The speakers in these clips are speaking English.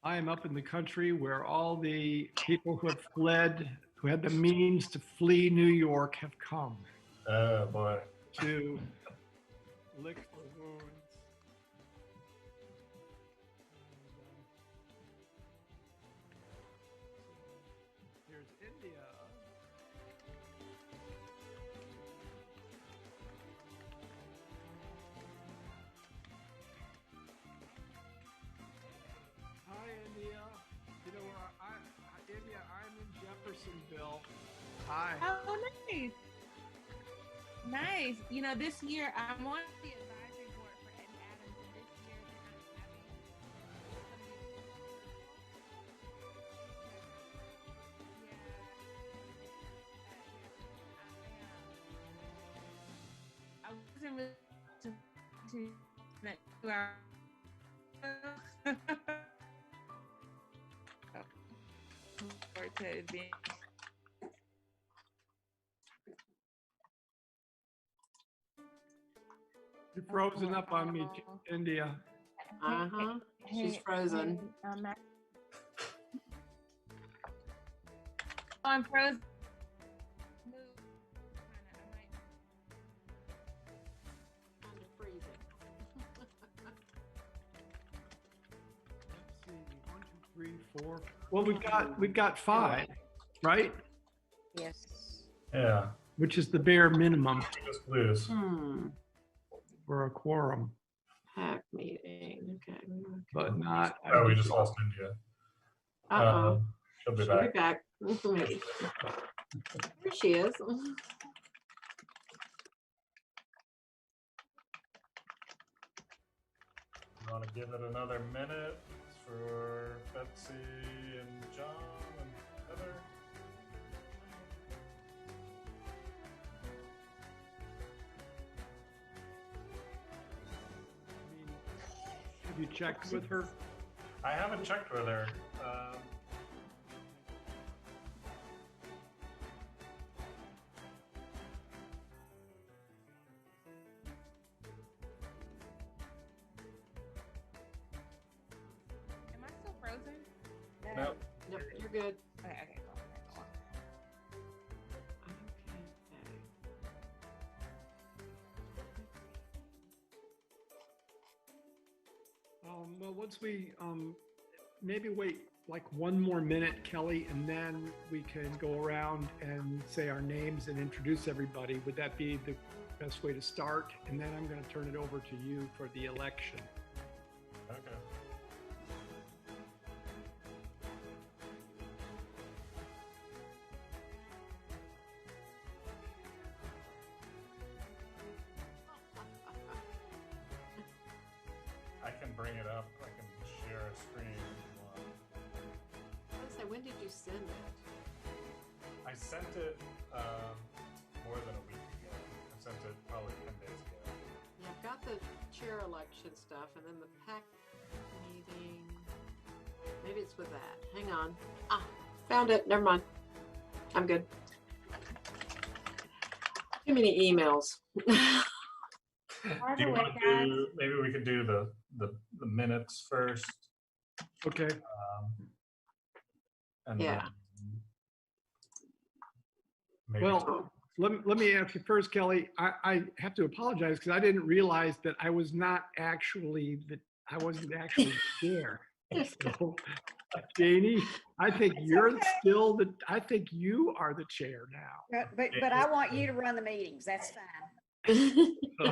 I am up in the country where all the people who have fled, who had the means to flee New York, have come Oh boy. to lick the wounds. And, here's India. Hi, India. You know where India, I'm in Jeffersonville. Hi. Oh, nice. Nice. You know, this year I'm on the advisory board for Ed Adams, and this year they're not having. I wasn't really to that 2 hour. Or to be. You're frozen up on me, India. She's frozen. I'm frozen. Kind of freezing. Let's see, 1, 2, 3, 4. Well, we've got 5, right? Yes. Yeah. Which is the bare minimum Just lose. for a quorum, Pack meeting. Okay. but not. Oh, we just lost India. Uh-oh. She'll be She'll back. be back. Here she is. You want to give it another minute for Betsy and John and Heather? Have you checked with her? I haven't checked with her. Am I still frozen? Nope. Nope, you're good. Okay, cool. Well, once we maybe wait like one more minute, Kelly, and then we can go around and say our names and introduce everybody. Would that be the best way to start? And then I'm going to turn it over to you for the election. Okay. I can bring it up. I can share a screen if you want. I was gonna say, when did you send it? I sent it more than a week ago. I sent it probably 10 days ago. Yeah, I've got the chair election stuff and then the PAC meeting. Maybe it's with that. Hang on. Found it. Never mind. I'm good. Too many emails. Do you want to do, maybe we could do the minutes first. Okay. And Yeah. then maybe Well, let me ask you first, Kelly. I have to apologize because I didn't realize that I wasn't actually there. So, Janie, I think you're okay. still I think you are the chair now. But I want you to run the meetings. That's fine.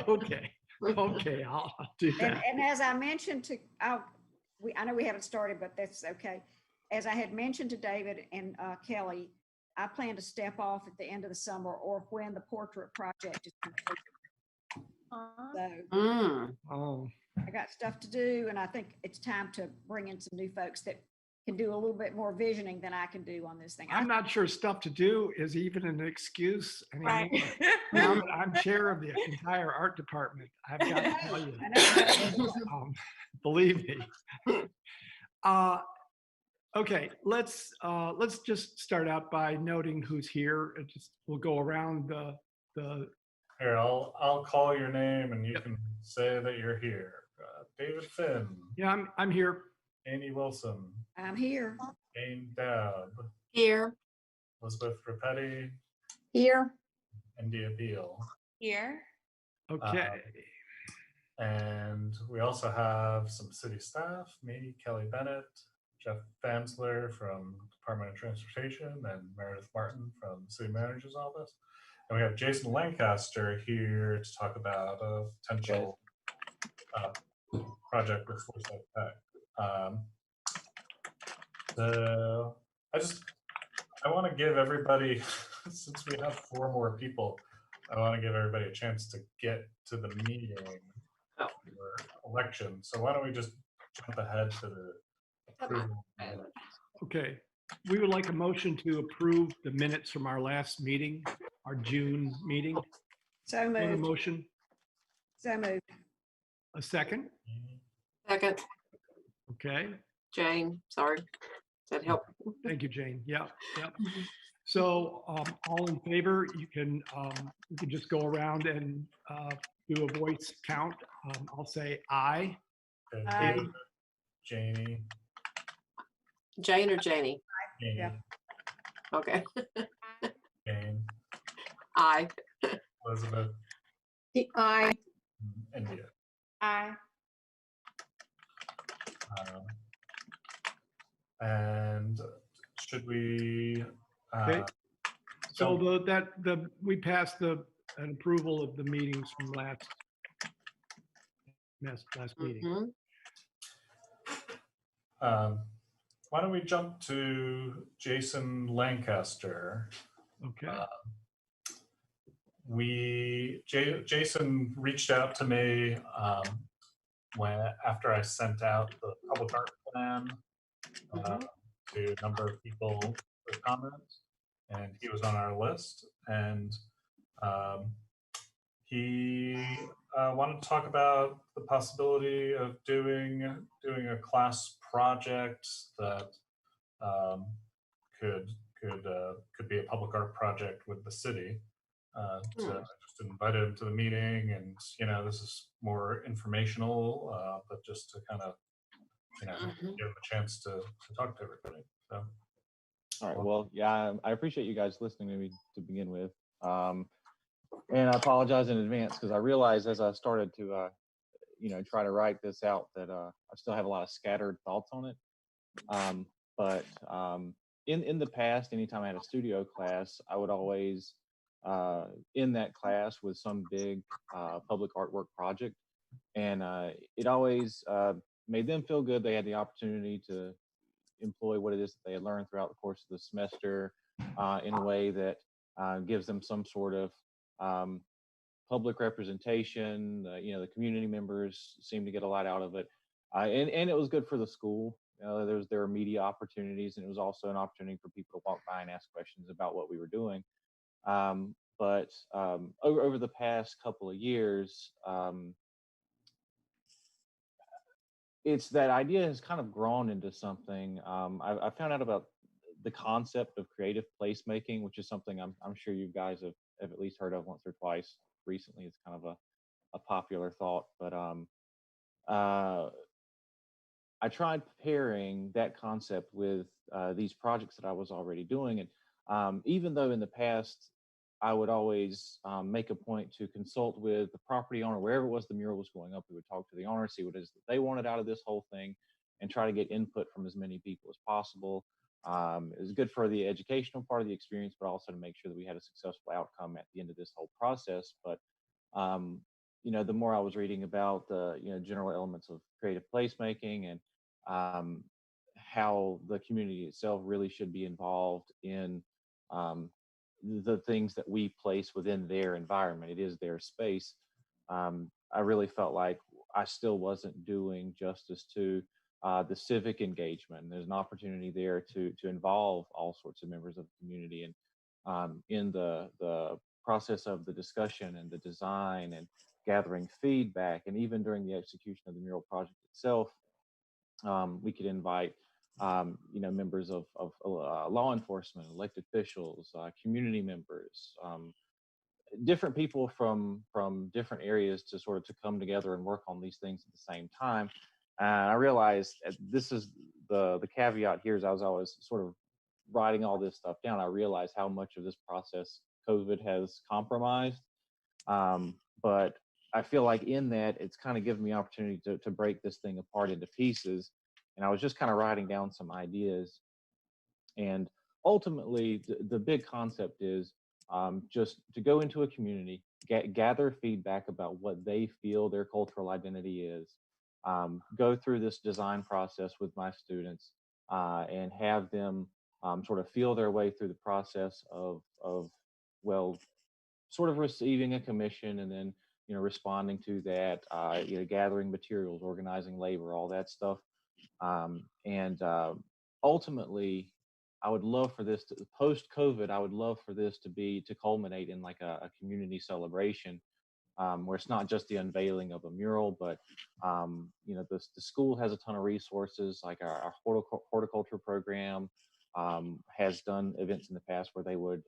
Okay. Okay, I'll do that. And as I mentioned I know we haven't started, but that's okay. As I had mentioned to David and Kelly, I plan to step off at the end of the summer or when the portrait project is complete. So Oh, I got stuff to do, and I think it's time to bring in some new folks that can do a little bit more visioning than I can do on this thing. I'm not sure stuff to do is even an excuse anymore. Right. Now that I'm chair of the entire art department, I've got to tell you, I know. believe me. Okay, let's just start out by noting who's here. We'll go around the. here, I'll call your name and you can say that you're here. David Finn. Yeah, I'm here. Amy Wilson, I'm here. Jane Dowd, Here. Elizabeth Rapetti, Here. India Beal. Here. Okay. And we also have some city staff, me, Kelly Bennett, Jeff Fansler from Department of Transportation, and Meredith Martin from the City Manager's Office. And we have Jason Lancaster here to talk about a potential project with Foresight Tech. I want to give everybody, since we have 4 more people, I want to give everybody a chance to get to the meeting for election. So why don't we just jump ahead to the approval? Okay. We would like a motion to approve the minutes from our last meeting, our June meeting. So Want a moved. motion? So moved. A second? Second, Okay. Jane, sorry. Does that help? Thank you, Jane. Yeah. So all in favor, you can just go around and do a voice count. I'll say aye. Okay, Aye. David, Janie, Jane or Janie? Janie, Yeah. Okay. Jane, Aye. Elizabeth, Aye. and India. Aye. And should we? Okay. So we passed an approval of the meetings from last meeting. Mhm. Why don't we jump to Jason Lancaster? Okay. Jason reached out to me after I sent out the public art plan to a number of people with comments, and he was on our list, and he wanted to talk about the possibility of doing a class project that could be a public art project with the city. So I just invited him to the meeting, and this is more informational, but just to kind of give him a chance to talk to everybody. So. All right. Well, yeah, I appreciate you guys listening to me to begin with. And I apologize in advance because I realized as I started to, try to write this out that I still have a lot of scattered thoughts on it. But in the past, anytime I had a studio class, I would always in that class with some big public artwork project, and it always made them feel good. They had the opportunity to employ what it is that they had learned throughout the course of the semester in a way that gives them some sort of public representation. The community members seem to get a lot out of it, and it was good for the school. There were media opportunities, and it was also an opportunity for people to walk by and ask questions about what we were doing. But over the past couple of years, it's that idea has kind of grown into something. I found out about the concept of creative placemaking, which is something I'm sure you guys have at least heard of once or twice recently. It's kind of a popular thought, but I tried pairing that concept with these projects that I was already doing. And even though in the past I would always make a point to consult with the property owner, wherever it was the mural was going up, we would talk to the owner, see what it is that they wanted out of this whole thing, and try to get input from as many people as possible. It was good for the educational part of the experience, but also to make sure that we had a successful outcome at the end of this whole process. But the more I was reading about the general elements of creative placemaking and how the community itself really should be involved in the things that we place within their environment. It is their space. I really felt like I still wasn't doing justice to the civic engagement. And there's an opportunity there to involve all sorts of members of the community and in the process of the discussion and the design and gathering feedback, and even during the execution of the mural project itself. We could invite members of law enforcement, elected officials, community members, different people from different areas to come together and work on these things at the same time. And I realized this is the caveat here is I was sort of writing all this stuff down. I realized how much of this process COVID has compromised. But I feel like in that it's kind of given me opportunity to break this thing apart into pieces. And I was just kind of writing down some ideas. And ultimately, the big concept is just to go into a community, gather feedback about what they feel their cultural identity is, go through this design process with my students, and have them sort of feel their way through the process of well, sort of receiving a commission and then responding to that, gathering materials, organizing labor, all that stuff, and ultimately I would love for this to post COVID. I would love for this to culminate in like a community celebration, where it's not just the unveiling of a mural, but the school has a ton of resources. Like our horticulture program has done events in the past where they would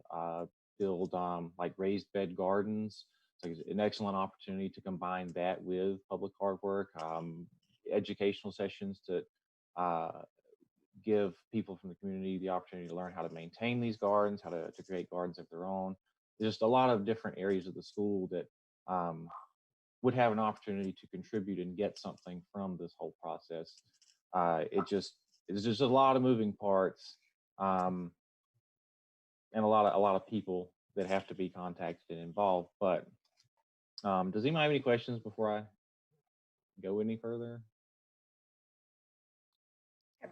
build like raised bed gardens. So it's an excellent opportunity to combine that with public artwork, educational sessions to give people from the community the opportunity to learn how to maintain these gardens, how to create gardens of their own. There's just a lot of different areas of the school that would have an opportunity to contribute and get something from this whole process. It's just a lot of moving parts, and a lot of people that have to be contacted and involved. But does anyone have any questions before I go any further?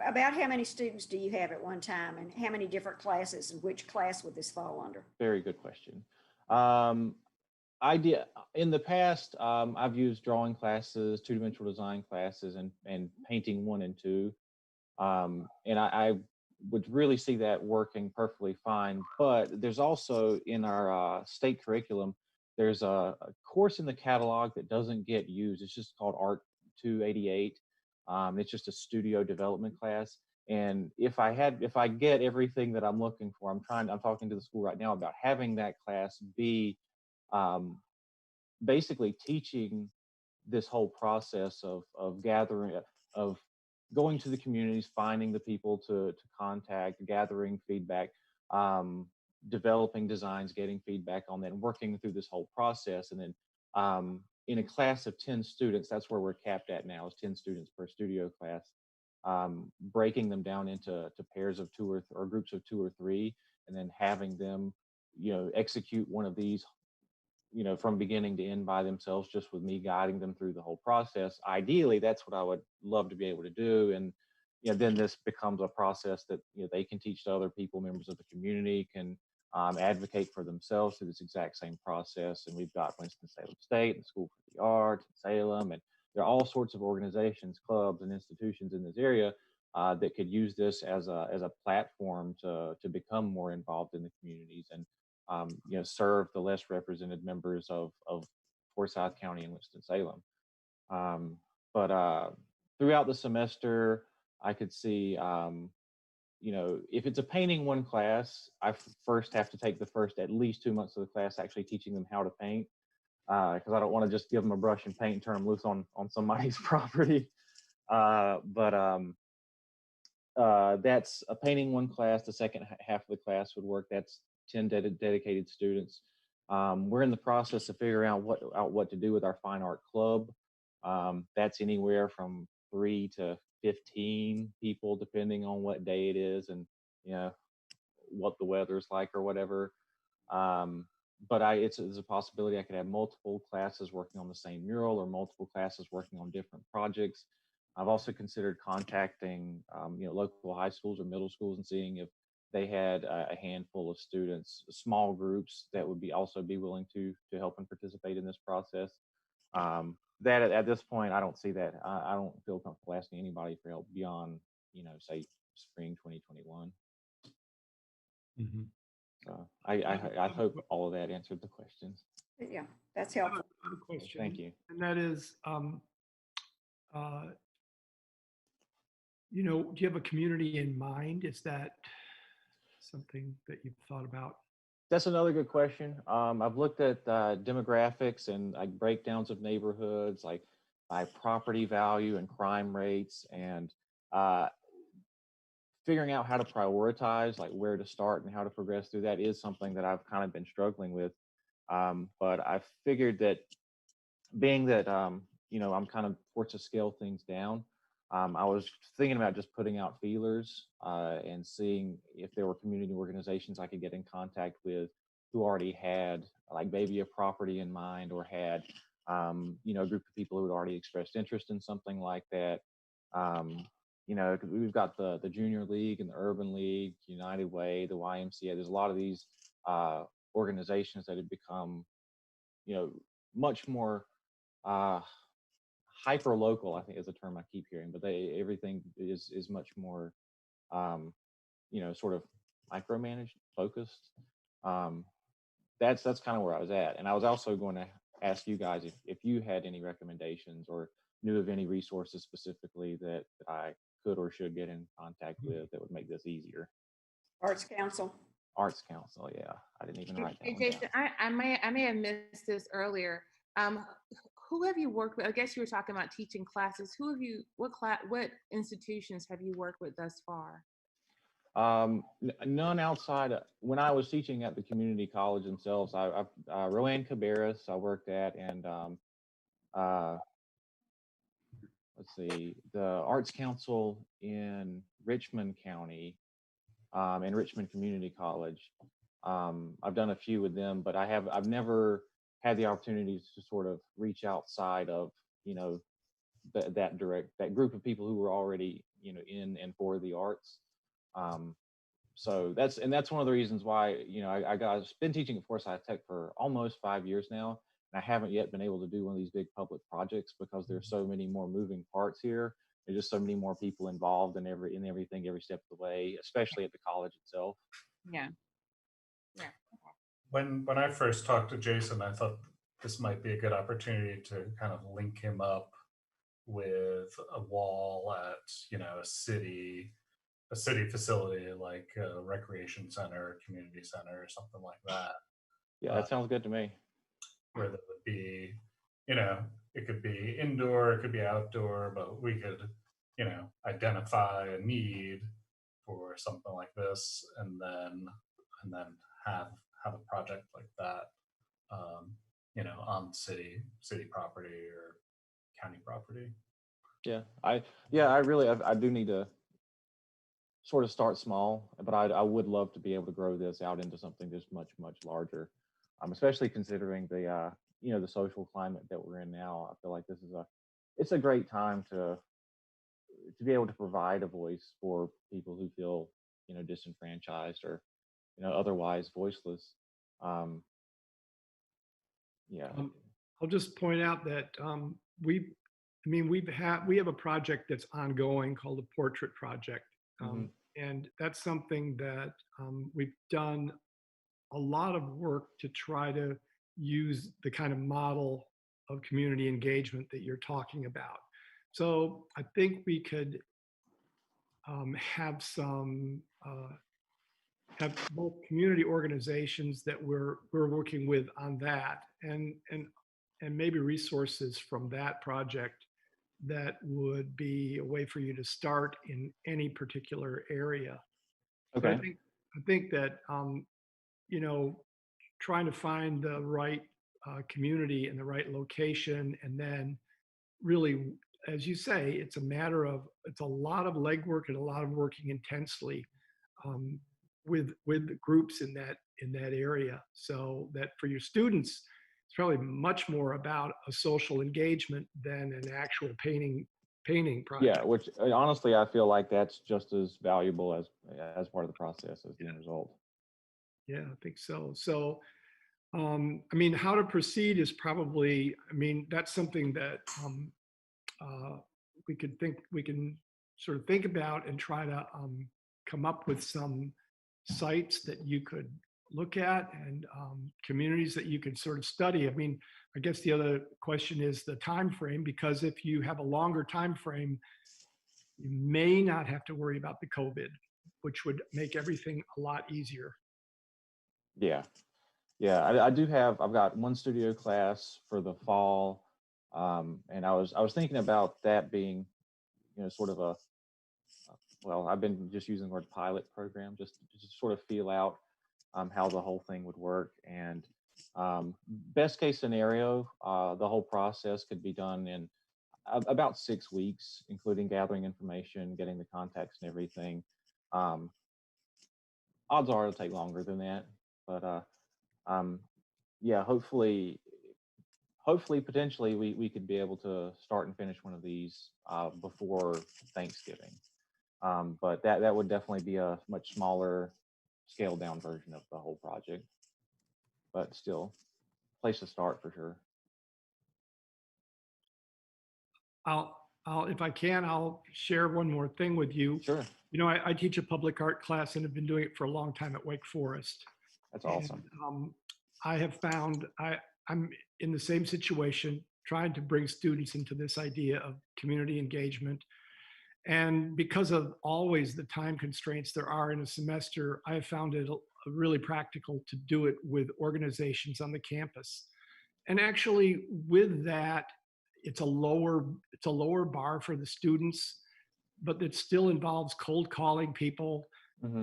About how many students do you have at one time, and how many different classes, and which class would this fall under? Very good question. In the past, I've used drawing classes, two-dimensional design classes, and painting 1 and 2. And I would really see that working perfectly fine. But there's also in our state curriculum, there's a course in the catalog that doesn't get used. It's just called Art 288. It's just a studio development class. And if I get everything that I'm looking for, I'm talking to the school right now about having that class be basically teaching this whole process of gathering, of going to the communities, finding the people to contact, gathering feedback, developing designs, getting feedback on that, and working through this whole process. And then in a class of 10 students, that's where we're capped at now, is 10 students per studio class, breaking them down into pairs of 2 or groups of 2 or 3, and then having them, execute one of these, from beginning to end by themselves, just with me guiding them through the whole process. Ideally, that's what I would love to be able to do. And then this becomes a process that they can teach to other people, members of the community, can advocate for themselves through this exact same process. And we've got Winston-Salem State and School for the Arts in Salem, and there are all sorts of organizations, clubs, and institutions in this area that could use this as a platform to become more involved in the communities and serve the less represented members of Forsyth County and Winston-Salem. But throughout the semester, I could see, if it's a painting 1 class, I first have to take the first at least 2 months of the class actually teaching them how to paint, because I don't want to just give them a brush and paint and turn them loose on somebody's property. That's a painting 1 class. The second half of the class would work. That's 10 dedicated students. We're in the process of figuring out what to do with our fine art club. That's anywhere from 3 to 15 people, depending on what day it is and what the weather's like or whatever. But it's a possibility I could have multiple classes working on the same mural, or multiple classes working on different projects. I've also considered contacting local high schools or middle schools and seeing if they had a handful of students, small groups that would also be willing to help and participate in this process. That at this point, I don't see that. I don't feel comfortable asking anybody for help beyond, say spring 2021. Mm-hmm. So I hope all of that answered the questions. Yeah, that's helpful. I have a question. Thank you. And that is, do you have a community in mind? Is that something that you've thought about? That's another good question. I've looked at demographics and like breakdowns of neighborhoods. Like by property value and crime rates, and figuring out how to prioritize, like where to start and how to progress through that, is something that I've kind of been struggling with. But I figured that, being that I'm kind of forced to scale things down, I was thinking about just putting out feelers and seeing if there were community organizations I could get in contact with who already had like maybe a property in mind, or had a group of people who had already expressed interest in something like that. 'Cause we've got the Junior League and the Urban League, United Way, the YMCA. There's a lot of these organizations that have become, much more hyper local, I think is a term I keep hearing, but everything is much more sort of micromanaged, focused. That's kind of where I was at. And I was also going to ask you guys if you had any recommendations or knew of any resources specifically that I could or should get in contact with that would make this easier. Arts Council. Arts Council, yeah. I didn't even write that Hey, one Jason, down. I may have missed this earlier. Who have you worked with? I guess you were talking about teaching classes. What institutions have you worked with thus far? None outside. When I was teaching at the community college themselves, Roanne Cabarrus I worked at, and let's see, the Arts Council in Richmond County, and Richmond Community College. I've done a few with them, but I've never had the opportunity to sort of reach outside of that group of people who were already in and for the arts. So that's one of the reasons why I've been teaching at Forsyth Tech for almost 5 years now, and I haven't yet been able to do one of these big public projects because there's so many more moving parts here. There's just so many more people involved in everything every step of the way, especially at the college itself. Yeah. When I first talked to Jason, I thought this might be a good opportunity to kind of link him up with a wall at a city facility, like a recreation center, community center, or something like that. Yeah, that sounds good to me. Where there would be, it could be indoor, it could be outdoor, but we could, identify a need for something like this, and then have a project like that, on city property or county property. Yeah, I do need to sort of start small, but I would love to be able to grow this out into something just much, much larger. Especially considering the the social climate that we're in now. I feel like it's a great time to be able to provide a voice for people who feel disenfranchised or otherwise voiceless. Yeah. I'll just point out that we have a project that's ongoing called the Portrait Project, and that's something that we've done a lot of work to try to use the kind of model of community engagement that you're talking about. So I think we could have both community organizations that we're working with on that, and maybe resources from that project that would be a way for you to start in any particular area. Okay. But I think that trying to find the right community and the right location, and then really, as you say, it's a lot of legwork and a lot of working intensely with the groups in that area, so that for your students, it's probably much more about a social engagement than an actual painting project. Yeah, which honestly, I feel like that's just as valuable as part of the process as the end result. Yeah, I think so. So, how to proceed is probably, that's something that we can sort of think about and try to come up with some sites that you could look at, and communities that you could sort of study. I guess the other question is the time frame, because if you have a longer time frame, you may not have to worry about the COVID, which would make everything a lot easier. Yeah. I've got one studio class for the fall, And I was thinking about that being, sort of well, I've been just using the word pilot program, just to sort of feel out how the whole thing would work. And best case scenario, the whole process could be done in about 6 weeks, including gathering information, getting the context and everything. Odds are it'll take longer than that, but yeah, hopefully, potentially, we could be able to start and finish one of these before Thanksgiving. But that would definitely be a much smaller, scaled down version of the whole project. But still, place to start for sure. If I can, I'll share one more thing with you. Sure. I teach a public art class and have been doing it for a long time at Wake Forest. That's awesome. And, I have found I'm in the same situation, trying to bring students into this idea of community engagement. And because of always the time constraints there are in a semester, I have found it really practical to do it with organizations on the campus. And actually with that, it's a lower bar for the students, but it still involves cold calling people,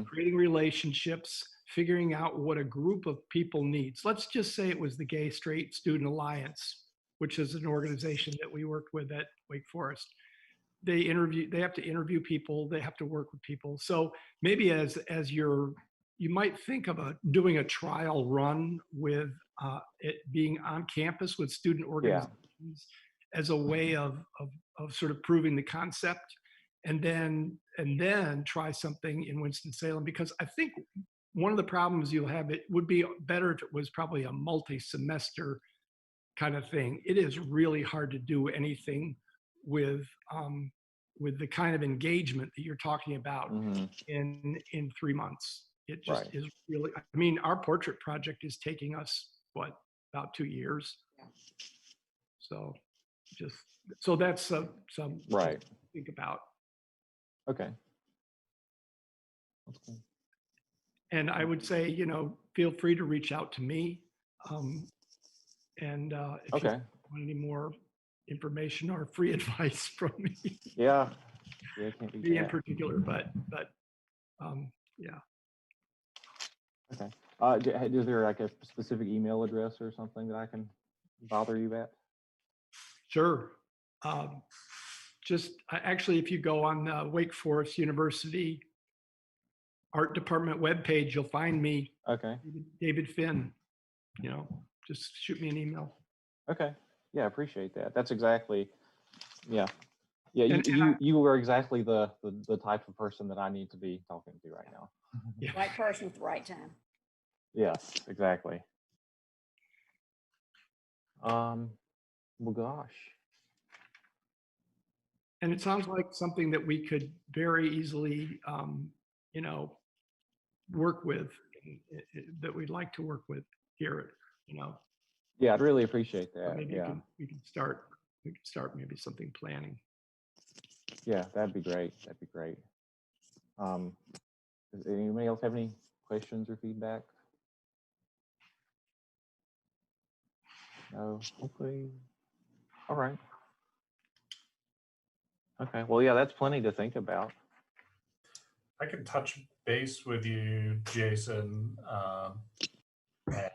creating relationships, figuring out what a group of people needs. Let's just say it was the Gay Straight Student Alliance, which is an organization that we worked with at Wake Forest. They have to interview people, they have to work with people. So maybe as you might think of doing a trial run with it being on campus with student organizations as a way of sort of proving the concept, and then try something in Winston-Salem, because I think one of the problems you'll have, it would be better if it was probably a multi-semester kind of thing. It is really hard to do anything with the kind of engagement that you're talking about in 3 months. It just is really, I mean, our portrait project is taking us, about 2 years. So that's some to think about. Okay. And I would say, feel free to reach out to me. And if you want any more information or free advice from me. Yeah, can't be me in particular, but yeah. Okay. Is there like a specific email address or something that I can bother you at? Sure. Just actually, if you go on Wake Forest University Art Department webpage, you'll find me. Okay. David Finn. Just shoot me an email. Okay. Yeah, I appreciate that. That's exactly. Yeah. You were exactly the type of person that I need to be talking to right now. Right person at the right time. Yes, exactly. Well, gosh. And it sounds like something that we could very easily, work with, that we'd like to work with here, Yeah, I'd really appreciate that. Maybe Yeah. we can start maybe something planning. Yeah, that'd be great. That'd be great. Does anybody else have any questions or feedback? No. Okay. All right. Okay. Well, yeah, that's plenty to think about. I can touch base with you, Jason, and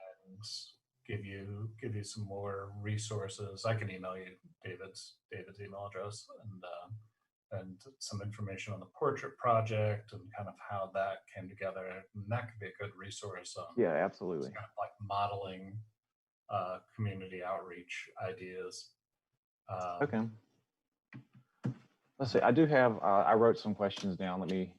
give you some more resources. I can email you David's email address and some information on the portrait project and kind of how that came together. And that could be a good resource on Yeah, absolutely. kind of like modeling community outreach ideas. Okay. Let's see. I do have. I wrote some questions down. Let me.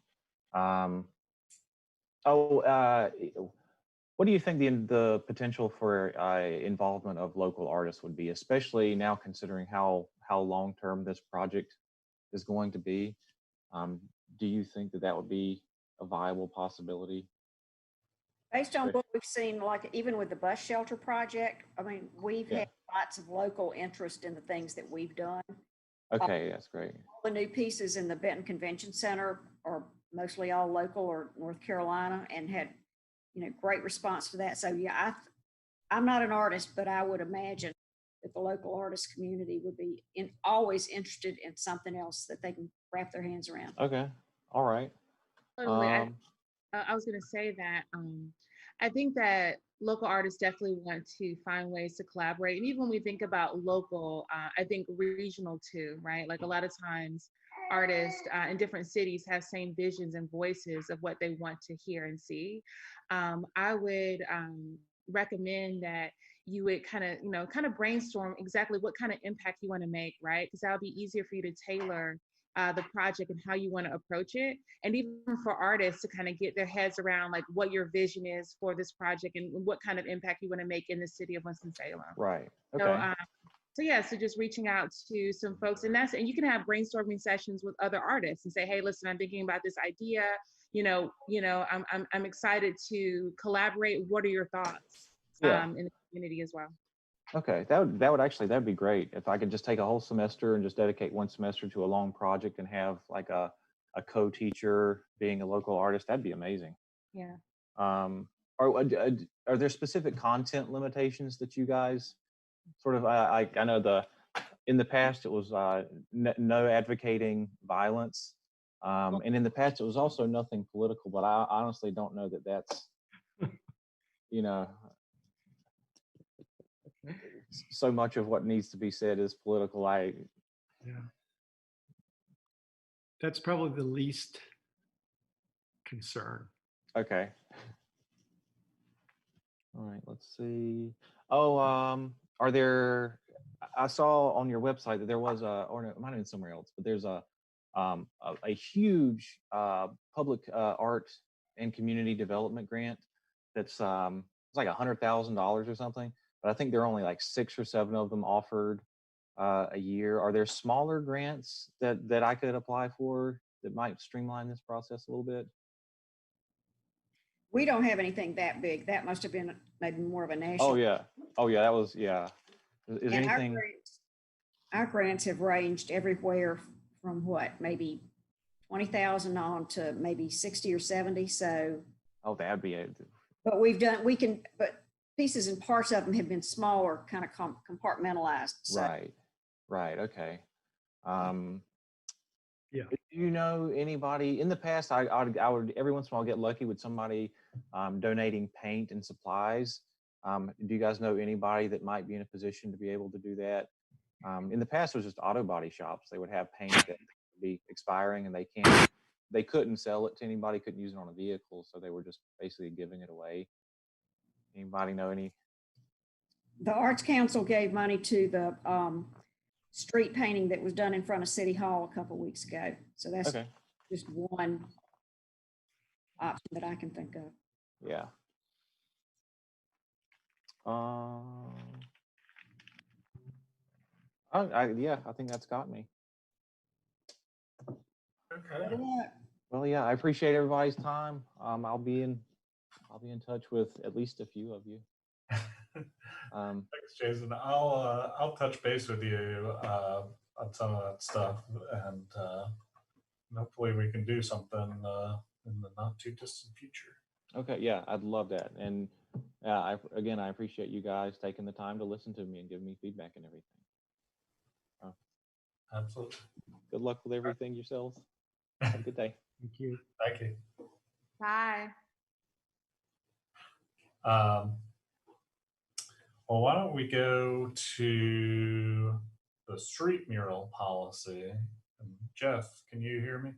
What do you think the potential for involvement of local artists would be, especially now considering how long term this project is going to be? Do you think that would be a viable possibility? Based on what we've seen, like even with the bus shelter project, I mean, we've had lots of local interest in the things that we've done. Okay, that's great. All the new pieces in the Benton Convention Center are mostly all local or North Carolina, and had, great response to that. So yeah, I'm not an artist, but I would imagine that the local artist community would be always interested in something else that they can wrap their hands around. Okay. All right. Totally. I was going to say that I think that local artists definitely want to find ways to collaborate. And even when we think about local, I think regional too, right? Like a lot of times artists in different cities have same visions and voices of what they want to hear and see. I would recommend that you would kind of brainstorm exactly what kind of impact you want to make, right? Because that'll be easier for you to tailor the project and how you want to approach it, and even for artists to kind of get their heads around like what your vision is for this project and what kind of impact you want to make in the city of Winston-Salem. Right. Okay. So just reaching out to some folks, and you can have brainstorming sessions with other artists and say, hey, listen, I'm thinking about this idea. I'm excited to collaborate. What are your thoughts? Yeah. In the community as well. Okay, that'd be great if I could just take a whole semester and just dedicate one semester to a long project and have like a co-teacher being a local artist. That'd be amazing. Yeah. Are there specific content limitations that you guys sort of? I know in the past it was no advocating violence, and in the past it was also nothing political. But I honestly don't know that that's so much of what needs to be said is political. Yeah. That's probably the least concern. Okay. All right, let's see. Oh, are there, I saw on your website that there was or no, it might have been somewhere else, but there's a huge public art and community development grant that's it's like $100,000 or something. But I think there are only like 6 or 7 of them offered a year. Are there smaller grants that I could apply for that might streamline this process a little bit? We don't have anything that big. That must have been maybe more of a national. Oh yeah, that was, yeah. Is and anything? Our grants have ranged everywhere from what, maybe 20,000 on to maybe 60 or 70. So. Oh, that'd be it. But but pieces and parts of them have been smaller, kind of compartmentalized. So. Right. Okay. Yeah. Do you know anybody in the past? I would every once in a while get lucky with somebody donating paint and supplies. Do you guys know anybody that might be in a position to be able to do that? In the past, it was just auto body shops. They would have paint that would be expiring, and they couldn't sell it to anybody, couldn't use it on a vehicle, so they were just basically giving it away. Anybody know any? The Arts Council gave money to the street painting that was done in front of City Hall a couple of weeks ago. So that's Okay. just one option that I can think of. Yeah. I think that's got me. Okay. Well, yeah, I appreciate everybody's time. I'll be in touch with at least a few of you. Thanks, Jason. I'll touch base with you on some of that stuff, and hopefully we can do something in the not too distant future. Okay, yeah, I'd love that. And I appreciate you guys taking the time to listen to me and give me feedback and everything. Absolutely. Good luck with everything yourselves. Have a good day. Thank you. Thank you. Bye. Well, why don't we go to the street mural policy? And Jeff, can you hear me?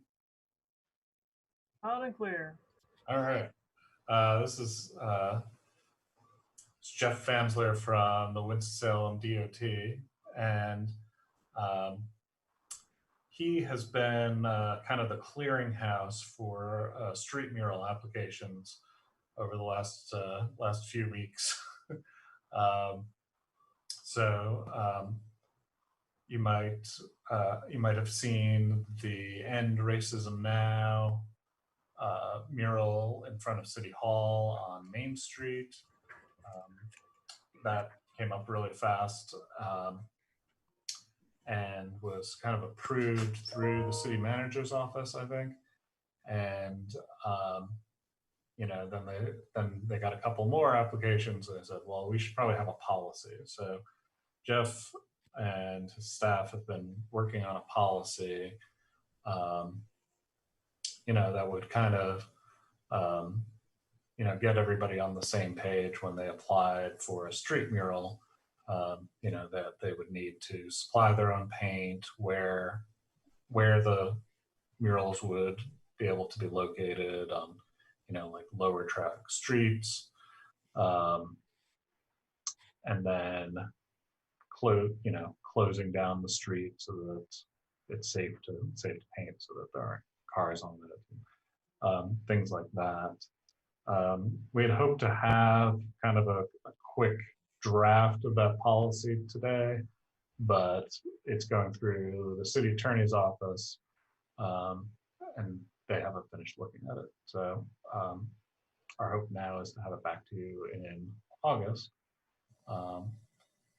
Loud and clear. All right. This is Jeff Fansler from the Winston-Salem DOT, and he has been kind of the clearinghouse for street mural applications over the last few weeks. You might have seen the End Racism Now mural in front of City Hall on Main Street. That came up really fast and was kind of approved through the city manager's office, I think. And then they got a couple more applications, and they said, well, we should probably have a policy. So Jeff and his staff have been working on a policy, that would kind of, get everybody on the same page when they applied for a street mural. That they would need to supply their own paint, where the murals would be able to be located on, like lower traffic streets, and then closing down the street so that it's safe to paint, so that there aren't cars on it, things like that. We had hoped to have kind of a quick draft of that policy today, but it's going through the city attorney's office, and they haven't finished looking at it. So our hope now is to have it back to you in August.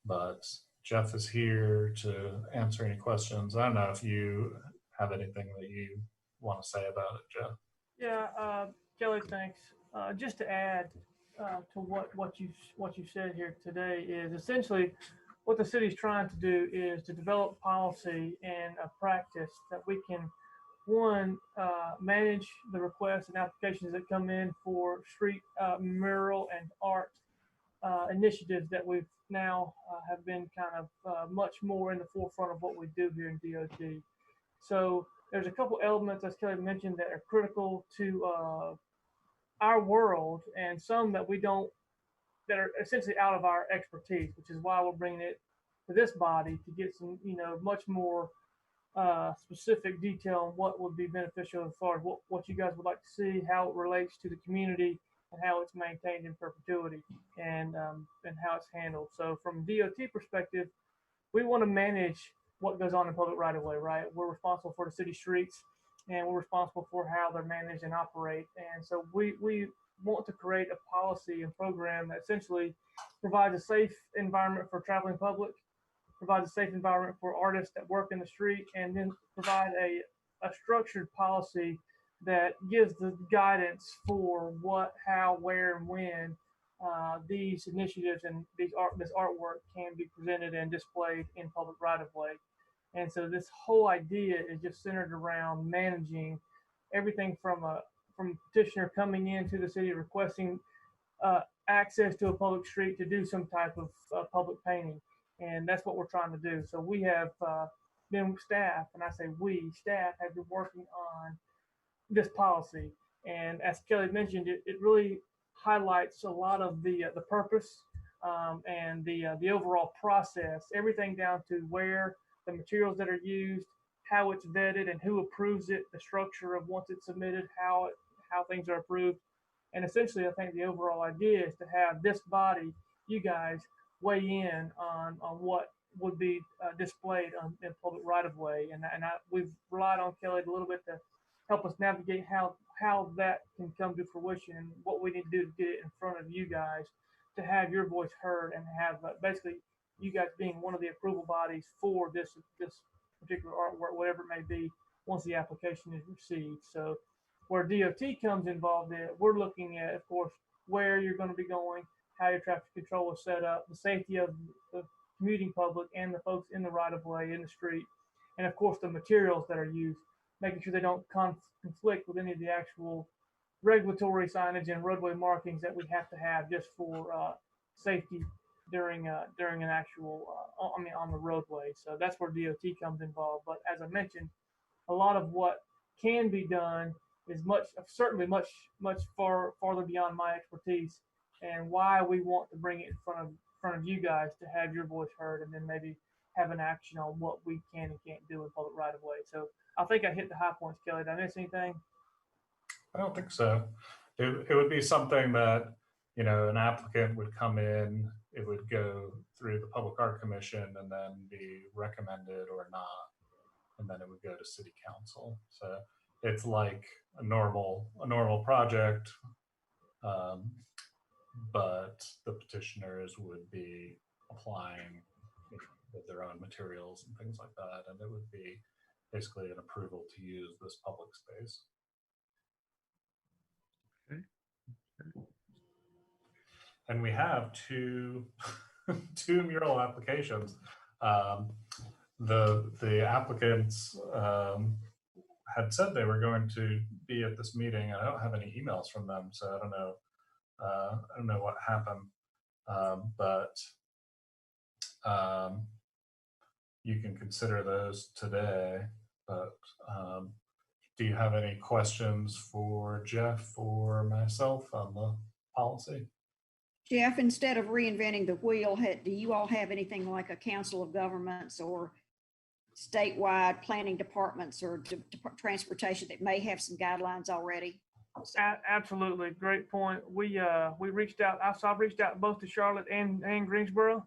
But Jeff is here to answer any questions. I don't know if you have anything that you want to say about it, Jeff. Yeah, Kelly, thanks. Just to add to what you said here today is essentially what the city's trying to do is to develop policy and a practice that we can, one, manage the requests and applications that come in for street mural and art initiatives that we've now have been kind of much more in the forefront of what we do here in DOT. So there's a couple elements, as Kelly mentioned, that are critical to our world, and some that that are essentially out of our expertise, which is why we're bringing it to this body to get some, much more specific detail on what would be beneficial as far as what you guys would like to see, how it relates to the community, and how it's maintained in perpetuity, and how it's handled. So from a DOT perspective, we want to manage what goes on in public right of way, right? We're responsible for the city streets, and we're responsible for how they're managed and operate. And so we want to create a policy and program that essentially provides a safe environment for traveling public, provides a safe environment for artists that work in the street, and then provide a structured policy that gives the guidance for what, how, where, and when these initiatives and this artwork can be presented and displayed in public right of way. And so this whole idea is just centered around managing everything from a petitioner coming into the city requesting access to a public street to do some type of public painting. And that's what we're trying to do. So we have been staff, and I say staff have been working on this policy. And as Kelly mentioned, it really highlights a lot of the purpose and the overall process, everything down to where the materials that are used, how it's vetted and who approves it, the structure of once it's submitted, how things are approved. And essentially, I think the overall idea is to have this body, you guys, weigh in on what would be displayed in public right of way. And we've relied on Kelly a little bit to help us navigate how that can come to fruition and what we need to do to get it in front of you guys to have your voice heard and have basically you guys being one of the approval bodies for this particular artwork, whatever it may be, once the application is received. So where DOT comes involved in, we're looking at, of course, where you're going to be going, how your traffic control is set up, the safety of the commuting public and the folks in the right of way, in the street, and of course the materials that are used, making sure they don't conflict with any of the actual regulatory signage and roadway markings that we have to have just for safety during an actual, on the roadway. So that's where DOT comes involved. But as I mentioned, a lot of what can be done is certainly much farther beyond my expertise, and why we want to bring it in front of you guys to have your voice heard, and then maybe have an action on what we can and can't do in public right of way. So I think I hit the high points, Kelly. Did I miss anything? I don't think so. It would be something that, an applicant would come in, it would go through the Public Art Commission and then be recommended or not, and then it would go to City Council. So it's like a normal project, but the petitioners would be applying with their own materials and things like that, and it would be basically an approval to use this public space. Okay. And we have two two mural applications. The applicants had said they were going to be at this meeting. I don't have any emails from them, so I don't know. I don't know what happened, but you can consider those today. But do you have any questions for Jeff or myself on the policy? Jeff, instead of reinventing the wheel, do you all have anything like a council of governments or statewide planning departments or transportation that may have some guidelines already? Absolutely, great point. We reached out. I've reached out both to Charlotte and Greensboro,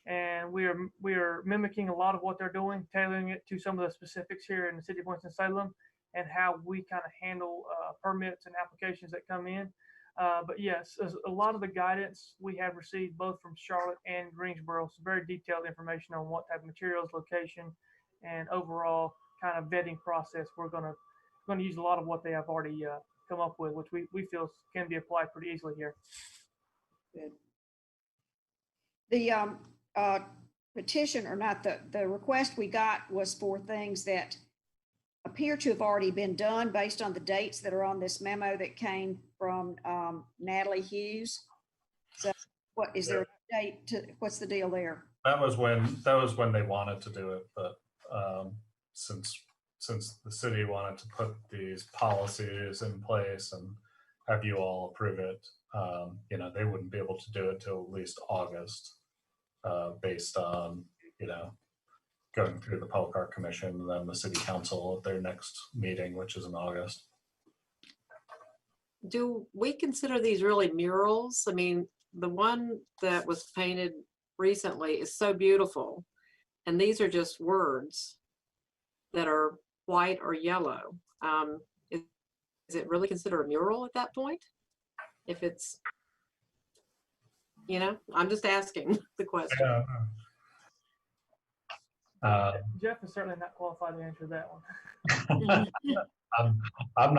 and we are mimicking a lot of what they're doing, tailoring it to some of the specifics here in the city of Winston-Salem and how we kind of handle permits and applications that come in. But yes, a lot of the guidance we have received both from Charlotte and Greensboro, some very detailed information on what type of materials, location, and overall kind of vetting process. We're going to use a lot of what they have already come up with, which we feel can be applied pretty easily here. Good. The petition, or not, the request we got was for things that appear to have already been done based on the dates that are on this memo that came from Natalie Hughes. So what is there a date to, what's the deal there? That was when they wanted to do it, but since the city wanted to put these policies in place and have you all approve it, they wouldn't be able to do it till at least August, based on, going through the Public Art Commission and then the City Council at their next meeting, which is in August. Do we consider these really murals? I mean, the one that was painted recently is so beautiful, and these are just words that are white or yellow. Is it really considered a mural at that point? If it's, I'm just asking the question. Yeah. Jeff is certainly not qualified to answer that one. I'm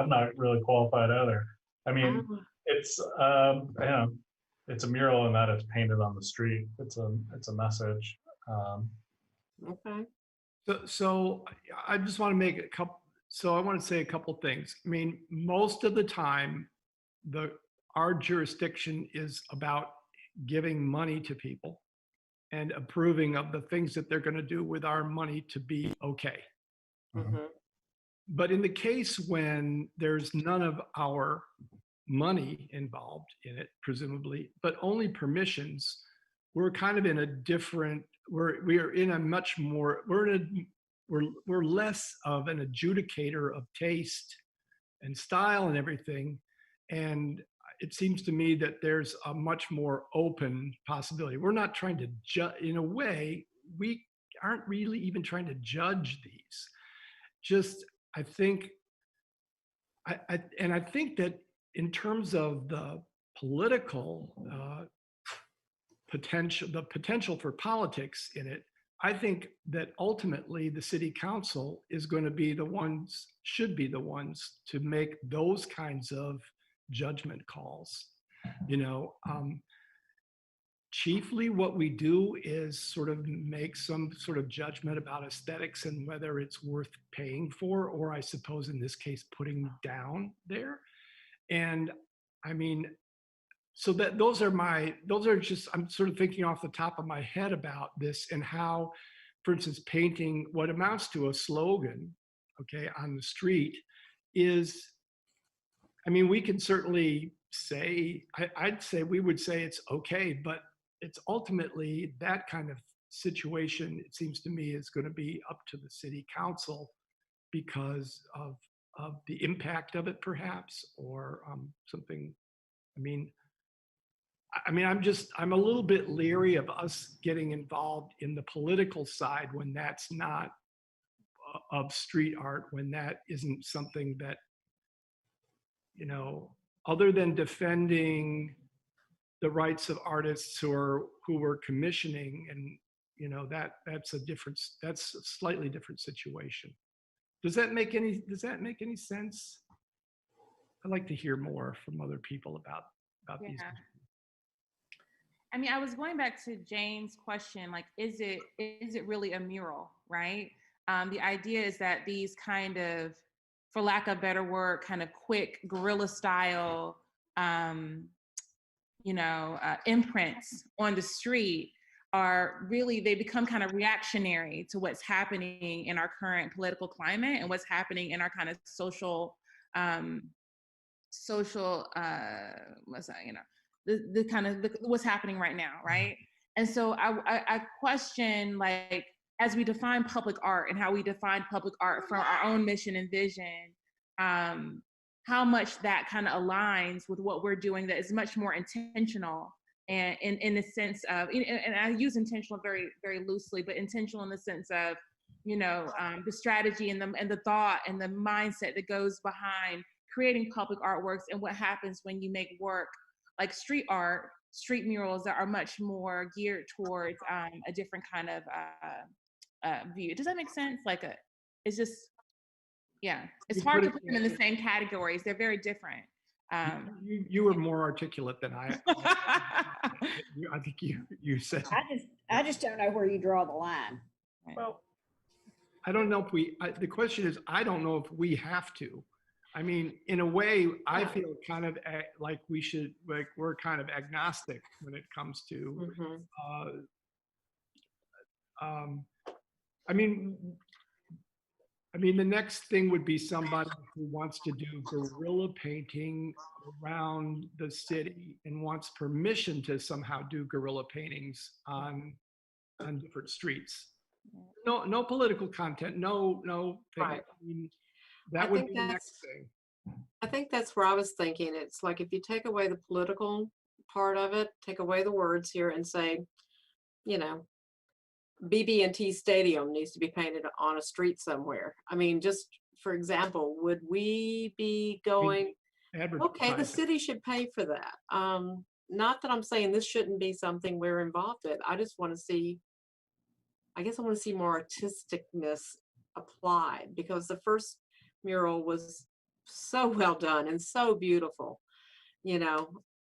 not really qualified either. I mean, it's it's a mural in that it's painted on the street. It's a message. Okay. So I just want to make a couple. So I want to say a couple things. I mean, most of the time, our jurisdiction is about giving money to people and approving of the things that they're going to do with our money to be okay. Mm-hmm. But in the case when there's none of our money involved in it, presumably, but only permissions, we're kind of in a different, we are in a much more, we're less of an adjudicator of taste and style and everything. And it seems to me that there's a much more open possibility. We're not trying to judge, in a way, we aren't really even trying to judge these. Just, I think, I think that in terms of the political potential, the potential for politics in it, I think that ultimately the city council is going to be the ones, should be the ones to make those kinds of judgment calls. Chiefly what we do is sort of make some sort of judgment about aesthetics and whether it's worth paying for, or I suppose in this case, putting down there. And I mean, so that those are just, I'm sort of thinking off the top of my head about this and how, for instance, painting what amounts to a slogan, okay, on the street is, I mean, we can certainly say, I'd say we would say it's okay, but it's ultimately that kind of situation, it seems to me, is going to be up to the city council because of the impact of it, perhaps, or something. I'm a little bit leery of us getting involved in the political side when that's not of street art, when that isn't something that, other than defending the rights of artists who were commissioning, and that's a slightly different situation. Does that make any sense? I'd like to hear more from other people about these. I mean, I was going back to Jane's question, like, is it really a mural, right? The idea is that these kind of, for lack of a better word, kind of quick guerrilla style, imprints on the street are really, they become kind of reactionary to what's happening in our current political climate and what's happening in our kind of social, the kind of what's happening right now, right? And so I question, like, as we define public art and how we define public art from our own mission and vision, how much that kind of aligns with what we're doing that is much more intentional, and in the sense of, and I use intentional very, very loosely, but intentional in the sense of, the strategy and the thought and the mindset that goes behind creating public artworks, and what happens when you make work like street art, street murals that are much more geared towards a different kind of view. Does that make sense? Like, it's just, yeah, it's hard to put them in the same categories. They're very different. You were more articulate than I. I think you said. I just don't know where you draw the line. Well, I don't know if the question is, I don't know if we have to. I mean, in a way, I feel kind of like we're kind of agnostic when it comes to, I mean, the next thing would be somebody who wants to do guerrilla painting around the city and wants permission to somehow do guerrilla paintings on different streets. No political content, no thing. Right. I mean, that would be the next thing. I think that's where I was thinking. It's like, if you take away the political part of it, take away the words here and say, BB&T Stadium needs to be painted on a street somewhere. I mean, just for example, would we be going, okay, the city should pay for that. Not that I'm saying this shouldn't be something we're involved in. I just want to see, I guess I want to see more artisticness applied, because the first mural was so well done and so beautiful, and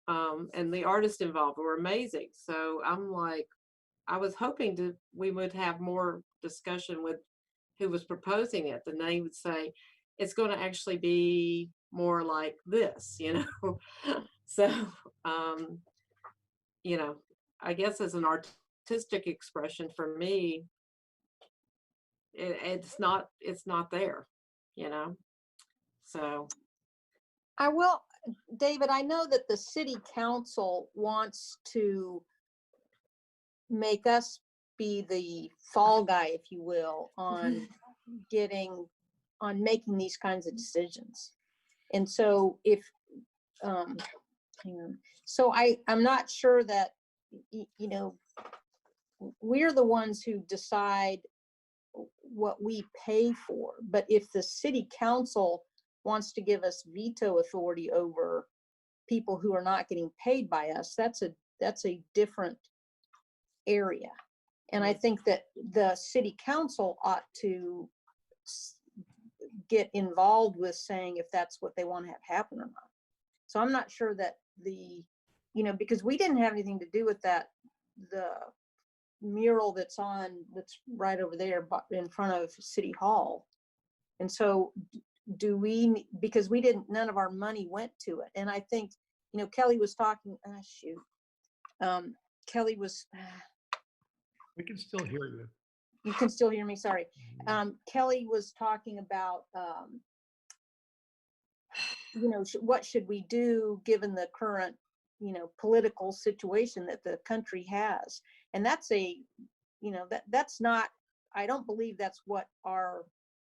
the artists involved were amazing. So I'm like, I was hoping we would have more discussion with who was proposing it, and they would say it's going to actually be more like this, So, I guess as an artistic expression for me, it's not there, So I will, David, I know that the city council wants to make us be the fall guy, if you will, on making these kinds of decisions. And so hang on. So I'm not sure that, we're the ones who decide what we pay for, but if the city council wants to give us veto authority over people who are not getting paid by us, that's a different area. And I think that the city council ought to get involved with saying if that's what they want to have happen or not. So I'm not sure that because we didn't have anything to do with that, the mural that's right over there in front of City Hall. And so because none of our money went to it. And I think, Kelly was talking, Kelly was, we can still hear you. You can still hear me, sorry. Kelly was talking about, what should we do given the current, political situation that the country has. And that's that's not, I don't believe that's what our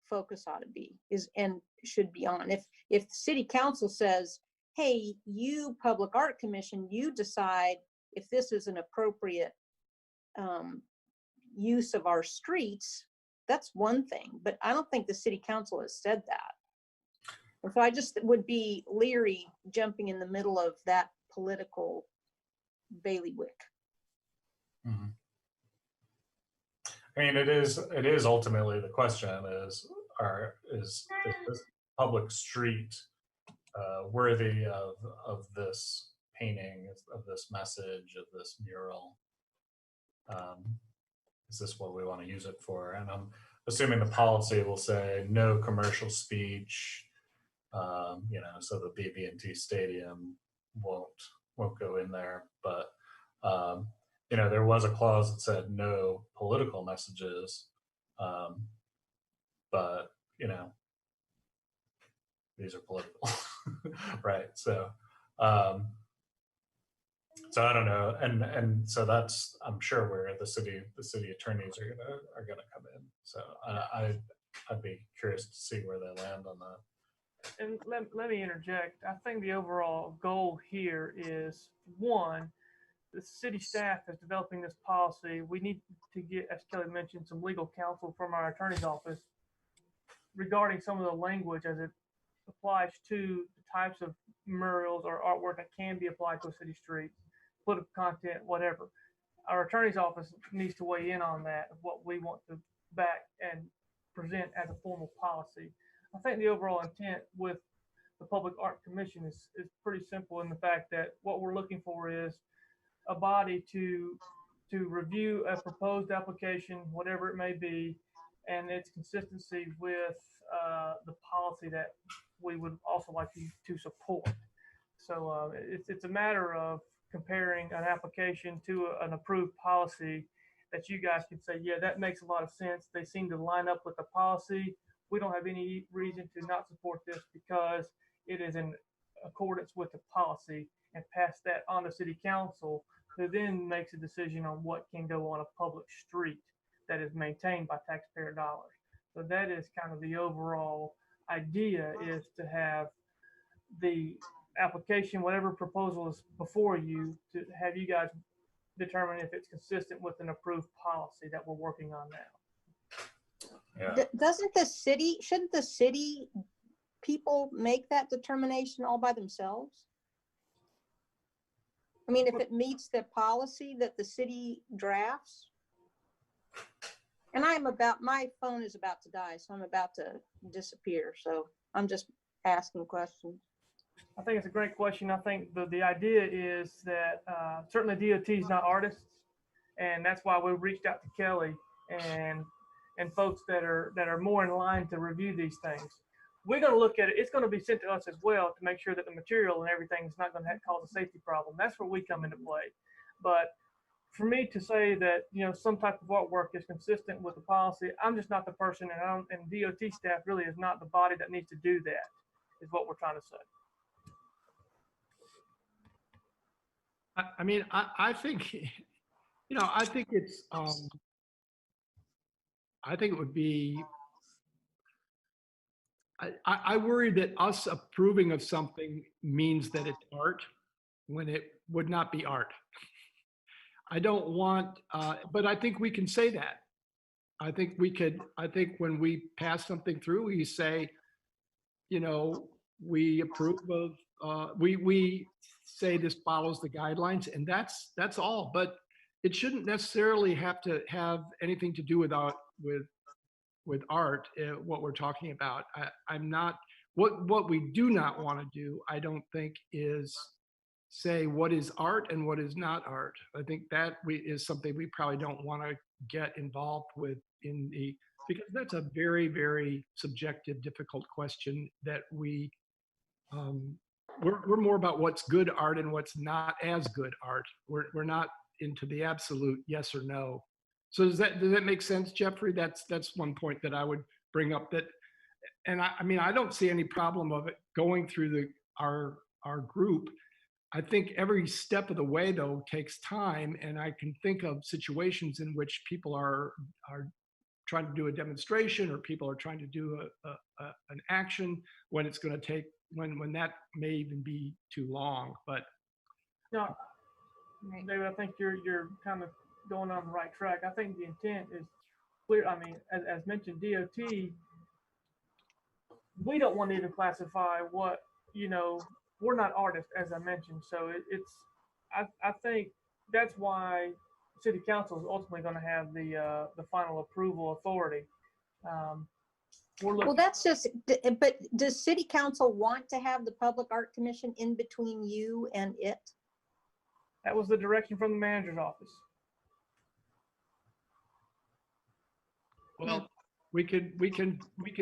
focus ought to be and should be on. If the city council says, hey, you Public Art Commission, you decide if this is an appropriate use of our streets, that's one thing, but I don't think the city council has said that. And so I just would be leery jumping in the middle of that political bailiwick. Mm-hmm. I mean, it is ultimately the question is this public street worthy of this painting of this message, of this mural. Is this what we want to use it for? And I'm assuming the policy will say no commercial speech, so the BB&T Stadium won't go in there. But, there was a clause that said no political messages. But, these are political, right? So I don't know, and so that's, I'm sure where the city attorneys are gonna come in. So I'd be curious to see where they land on that. And let me interject. I think the overall goal here is, one, the city staff is developing this policy. We need to get, as Kelly mentioned, some legal counsel from our attorney's office regarding some of the language as it applies to the types of murals or artwork that can be applied to a city street, political content, whatever. Our attorney's office needs to weigh in on that, of what we want to back and present as a formal policy. I think the overall intent with the Public Art Commission is pretty simple, in the fact that what we're looking for is a body to review a proposed application, whatever it may be, and its consistency with the policy that we would also like to support. So it's a matter of comparing an application to an approved policy that you guys can say, yeah, that makes a lot of sense. They seem to line up with the policy. We don't have any reason to not support this because it is in accordance with the policy, and pass that on to city council, who then makes a decision on what can go on a public street that is maintained by taxpayer dollars. So that is kind of the overall idea, is to have the application, whatever proposal is before you, to have you guys determine if it's consistent with an approved policy that we're working on now. Yeah. Shouldn't the city people make that determination all by themselves? I mean, if it meets the policy that the city drafts. And my phone is about to die, so I'm about to disappear. So I'm just asking questions. I think it's a great question. I think the idea is that certainly DOT is not artists, and that's why we reached out to Kelly and folks that are more in line to review these things. We're going to look at it. It's going to be sent to us as well to make sure that the material and everything is not going to cause a safety problem. That's where we come into play. But for me to say that, some type of artwork is consistent with the policy, I'm just not the person, and DOT staff really is not the body that needs to do that, is what we're trying to say. I mean, I think, I think it's, I think it would be, I worry that us approving of something means that it's art when it would not be art. I don't want, but I think we can say that. I think when we pass something through, we say, we approve of, we say this follows the guidelines, and that's all. But it shouldn't necessarily have to have anything to do with art, what we're talking about. I'm not, what we do not want to do, I don't think, is say what is art and what is not art. I think that is something we probably don't want to get involved with because that's a very, very subjective, difficult question that we're more about what's good art and what's not as good art. We're not into the absolute yes or no. So does that make sense, Jeffrey? That's one point that I would bring up. And I mean, I don't see any problem of it going through our group. I think every step of the way, though, takes time, and I can think of situations in which people are trying to do a demonstration, or people are trying to do an action when it's going to take when that may even be too long. But no, David, I think you're kind of going on the right track. I think the intent is clear. I mean, as mentioned, DOT, we don't want to even classify what, we're not artists, as I mentioned. So I think that's why City Council is ultimately going to have the final approval authority. Well, that's just, but does City Council want to have the Public Art Commission in between you and it? That was the direction from the manager's office. Well, we could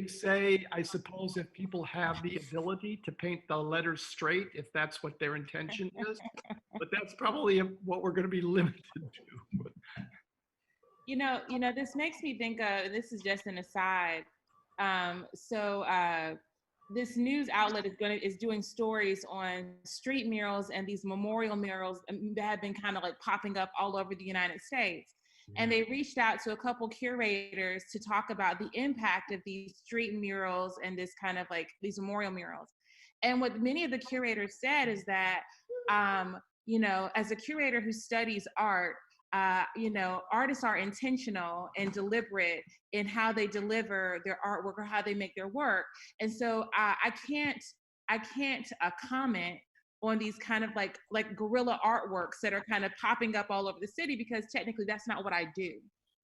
say, I suppose, if people have the ability to paint the letters straight, if that's what their intention is, but that's probably what we're going to be limited to. This makes me think of, this is just an aside. This news outlet is doing stories on street murals and these memorial murals that have been kind of like popping up all over the United States. And they reached out to a couple curators to talk about the impact of these street murals and this kind of like these memorial murals. And what many of the curators said is that, as a curator who studies art, artists are intentional and deliberate in how they deliver their artwork or how they make their work. And so I can't comment on these kind of like guerrilla artworks that are kind of popping up all over the city, because technically that's not what I do,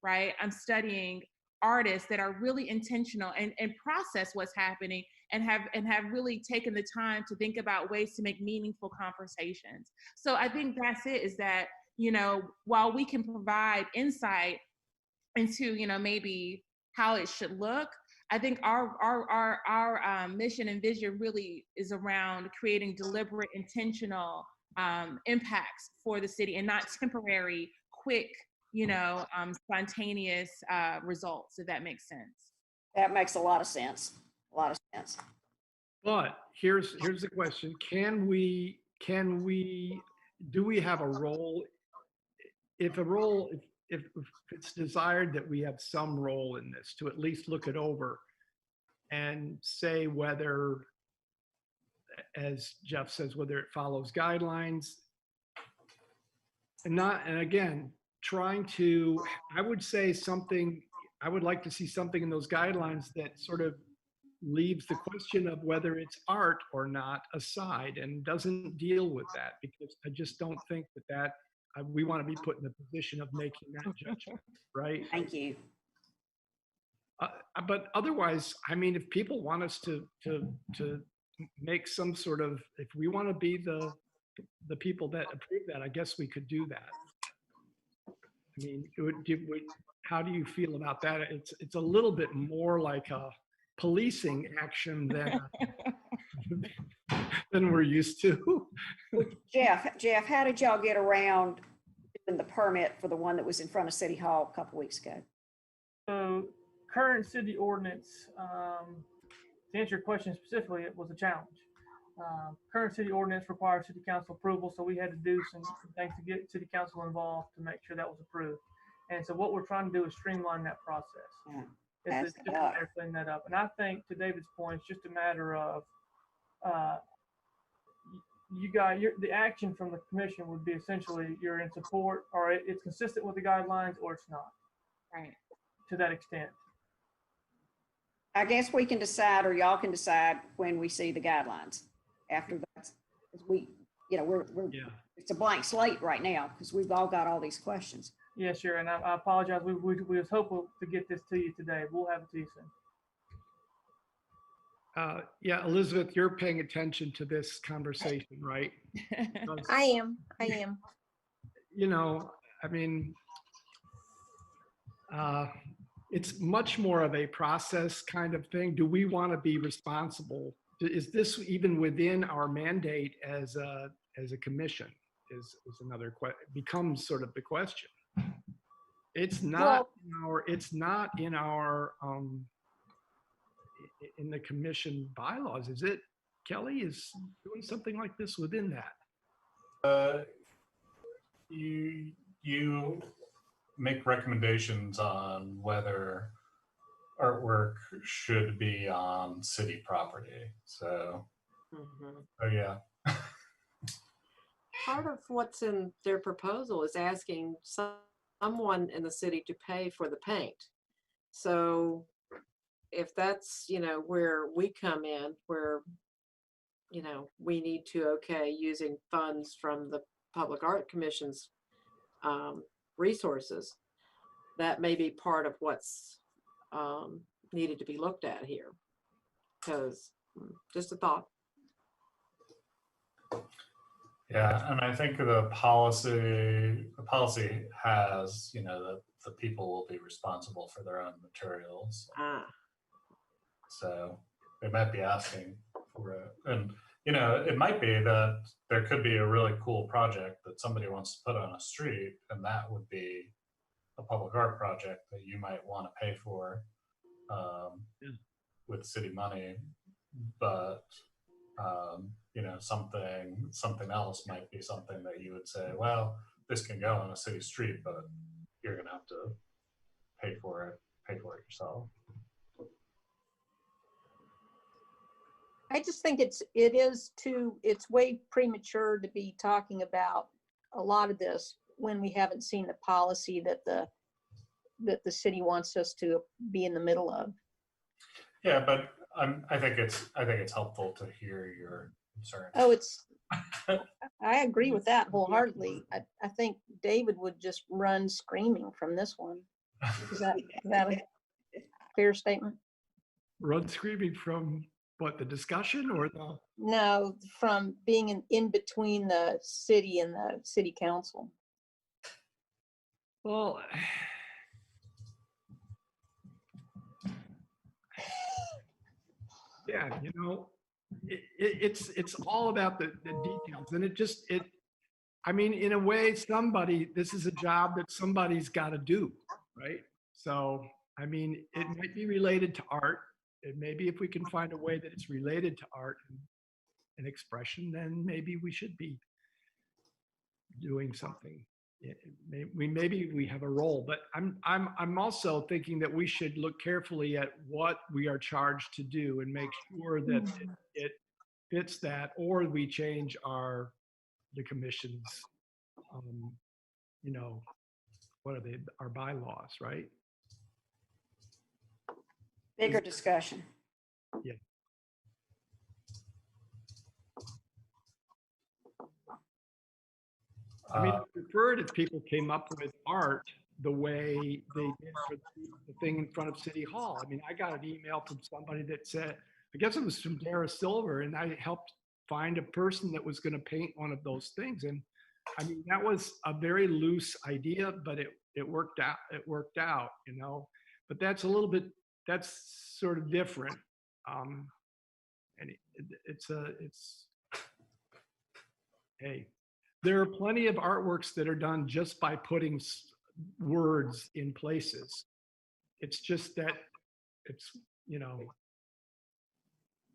right? I'm studying artists that are really intentional and process what's happening and have really taken the time to think about ways to make meaningful conversations. So I think that's it, is that, while we can provide insight into, maybe how it should look, I think our mission and vision really is around creating deliberate, intentional impacts for the city, and not temporary, quick, spontaneous results, if that makes sense. That makes a lot of sense. A lot of sense. But here's the question: do we have a role? If it's desired that we have some role in this, to at least look it over and say whether, as Jeff says, whether it follows guidelines and not, and again, I would like to see something in those guidelines that sort of leaves the question of whether it's art or not aside and doesn't deal with that, because I just don't think that we want to be put in the position of making that judgment, right? Thank you. But otherwise, I mean, if people want us to make some sort of, if we want to be the people that approve that, I guess we could do that. I mean, how do you feel about that? It's a little bit more like a policing action than we're used to. Jeff, how did y'all get around doing the permit for the one that was in front of City Hall a couple weeks ago? So current city ordinance, to answer your question specifically, it was a challenge. Current city ordinance requires city council approval, so we had to do some things to get city council involved to make sure that was approved. And so what we're trying to do is streamline that process. Yeah. It's just a matter of cleaning that up. And I think, to David's point, it's just a matter of the action from the commission would be essentially you're in support, or it's consistent with the guidelines, or it's not. Right. To that extent. I guess we can decide, or y'all can decide when we see the guidelines. After that, we're it's a blank slate right now because we've all got all these questions. Yeah, sure. And I apologize. We was hopeful to get this to you today. We'll have it to you soon. Yeah, Elizabeth, you're paying attention to this conversation, right? I am. I mean, it's much more of a process kind of thing. Do we want to be responsible? Is this even within our mandate as a commission? Is another question, becomes sort of the question. It's not in our in the commission bylaws, is it? Kelly is doing something like this within that. You make recommendations on whether artwork should be on city property. So, yeah. Part of what's in their proposal is asking someone in the city to pay for the paint. So if that's, where we come in, where, we need to, using funds from the Public Art Commission's resources, that may be part of what's needed to be looked at here. Because just a thought. Yeah, and I think the policy has, that the people will be responsible for their own materials. Ah, So they might be asking for it. And, it might be that there could be a really cool project that somebody wants to put on a street, and that would be a public art project that you might want to pay for with city money. But, something else might be something that you would say, well, this can go on a city street, but you're going to have to pay for it yourself. I just think it's way premature to be talking about a lot of this when we haven't seen the policy that the city wants us to be in the middle of. Yeah, but I think it's helpful to hear your concerns. Oh, I agree with that wholeheartedly. I think David would just run screaming from this one. Is that a fair statement? Run screaming from what, the discussion or the? No, from being in between the city and the city council. Well, yeah, it's all about the details, and I mean, in a way, this is a job that somebody's got to do, right? So, I mean, it might be related to art. And maybe if we can find a way that it's related to art and expression, then maybe we should be doing something. Maybe we have a role, but I'm also thinking that we should look carefully at what we are charged to do and make sure that it fits that, or we change the commission's, what are they, our bylaws, right? Bigger discussion. Yeah. I mean, I preferred if people came up with art the way they did for the thing in front of City Hall. I mean, I got an email from somebody that said, I guess it was from Dara Silver, and I helped find a person that was going to paint one of those things. And I mean, that was a very loose idea, but it worked out. It worked out, But that's that's sort of different. And hey, there are plenty of artworks that are done just by putting words in places. It's just that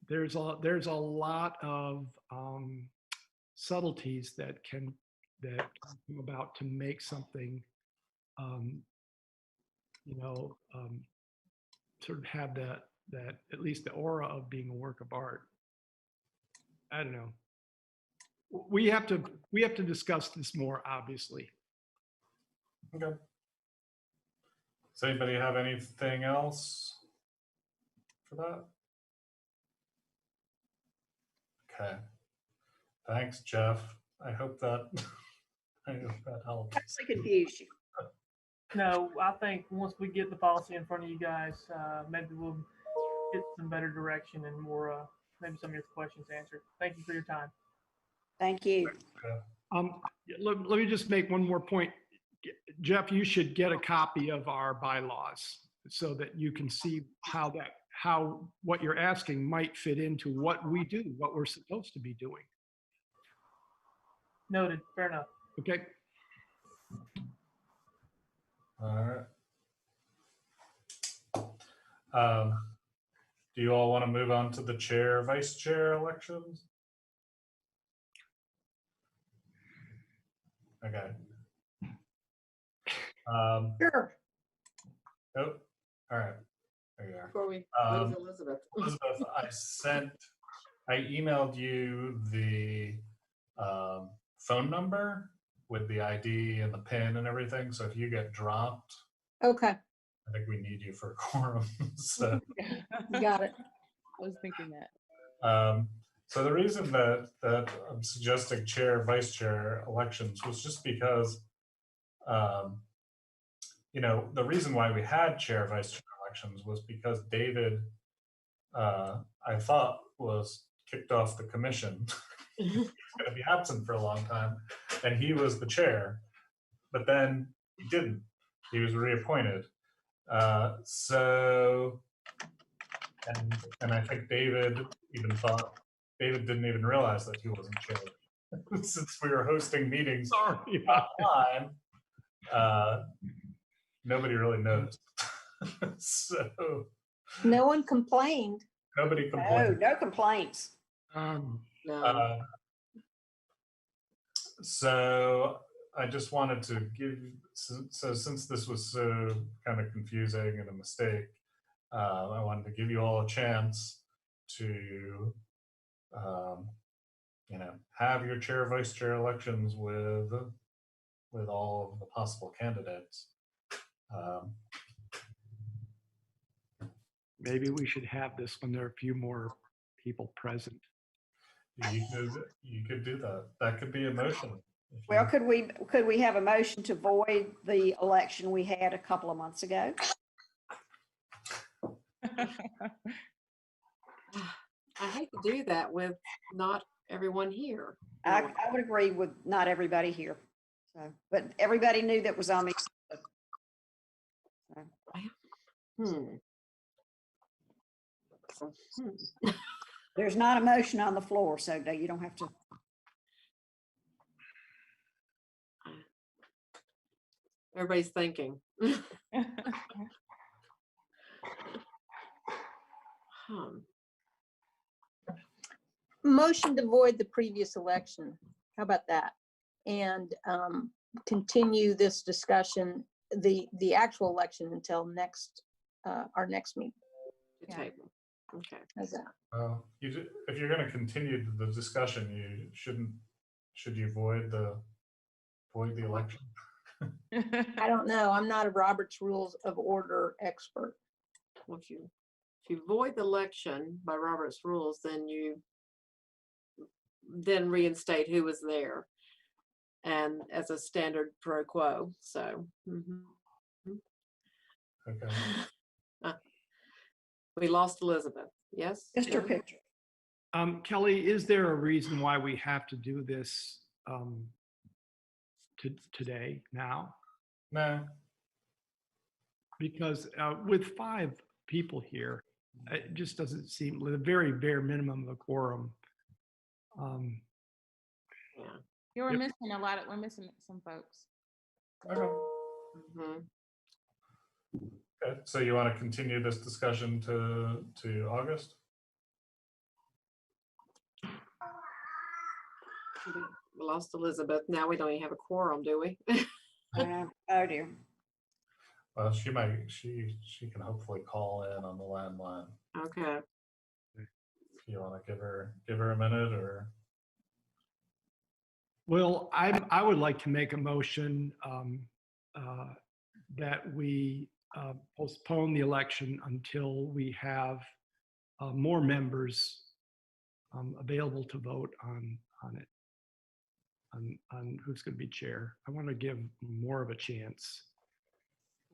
there's a lot of subtleties that come about to make something, sort of have that at least the aura of being a work of art. I don't know. We have to discuss this more, obviously. Okay. Does anybody have anything else for that? Okay. Thanks, Jeff. I hope that helps. I confused you. No, I think once we get the policy in front of you guys, maybe we'll get some better direction and more, maybe some of your questions answered. Thank you for your time. Thank you. Let me just make one more point. Jeff, you should get a copy of our bylaws so that you can see how what you're asking might fit into what we do, what we're supposed to be doing. Noted. Fair enough. Okay. All right. Do you all want to move on to the chair, vice chair elections? Okay. Sure. Oh, all right. There you are. before we lose Elizabeth. Elizabeth, I emailed you the phone number with the ID and the PIN and everything. So if you get dropped, Okay, I think we need you for a quorum. So, got it. I was thinking that. so the reason that I'm suggesting chair, vice chair elections was just because, the reason why we had chair, vice chair elections was because David, I thought, was kicked off the commission going to be absent for a long time, and he was the chair. But then he didn't. He was reappointed. And I think David didn't even realize that he wasn't chair. Since we were hosting meetings online, nobody really knows. So No one complained. nobody No, complained. no complaints. No. So I just wanted to give, so since this was so kind of confusing and a mistake, I wanted to give you all a chance to, have your chair, vice chair elections with all of the possible candidates. Maybe we should have this when there are a few more people present. You could do that. That could be a motion. Well, could we have a motion to void the election we had a couple of months ago? I hate to do that with not everyone here. I would agree with not everybody here. So, but everybody knew that was on the. There's not a motion on the floor, so you don't have to. Everybody's thinking. Motion to void the previous election. How about that? And continue this discussion, the actual election until our next meeting. The table. Okay. How's that? If you're going to continue the discussion, should you void the election? I don't know. I'm not a Robert's Rules of Order expert. Well, if you void the election by Robert's rules, then you reinstate who was there, and as a standard pro quo. So. Okay. We lost Elizabeth. Yes. Just her picture. Kelly, is there a reason why we have to do this today now? No. Because with 5 people here, it just doesn't seem, with a very bare minimum of a quorum. We're missing a lot. We're missing some folks. Okay. Okay. So you want to continue this discussion to August? We lost Elizabeth. Now we don't even have a quorum, do we? Oh dear. Well, she can hopefully call in on the landline. Okay. If you want to give her a minute, or. Well, I would like to make a motion that we postpone the election until we have more members available to vote on it, on who's going to be chair. I want to give more of a chance.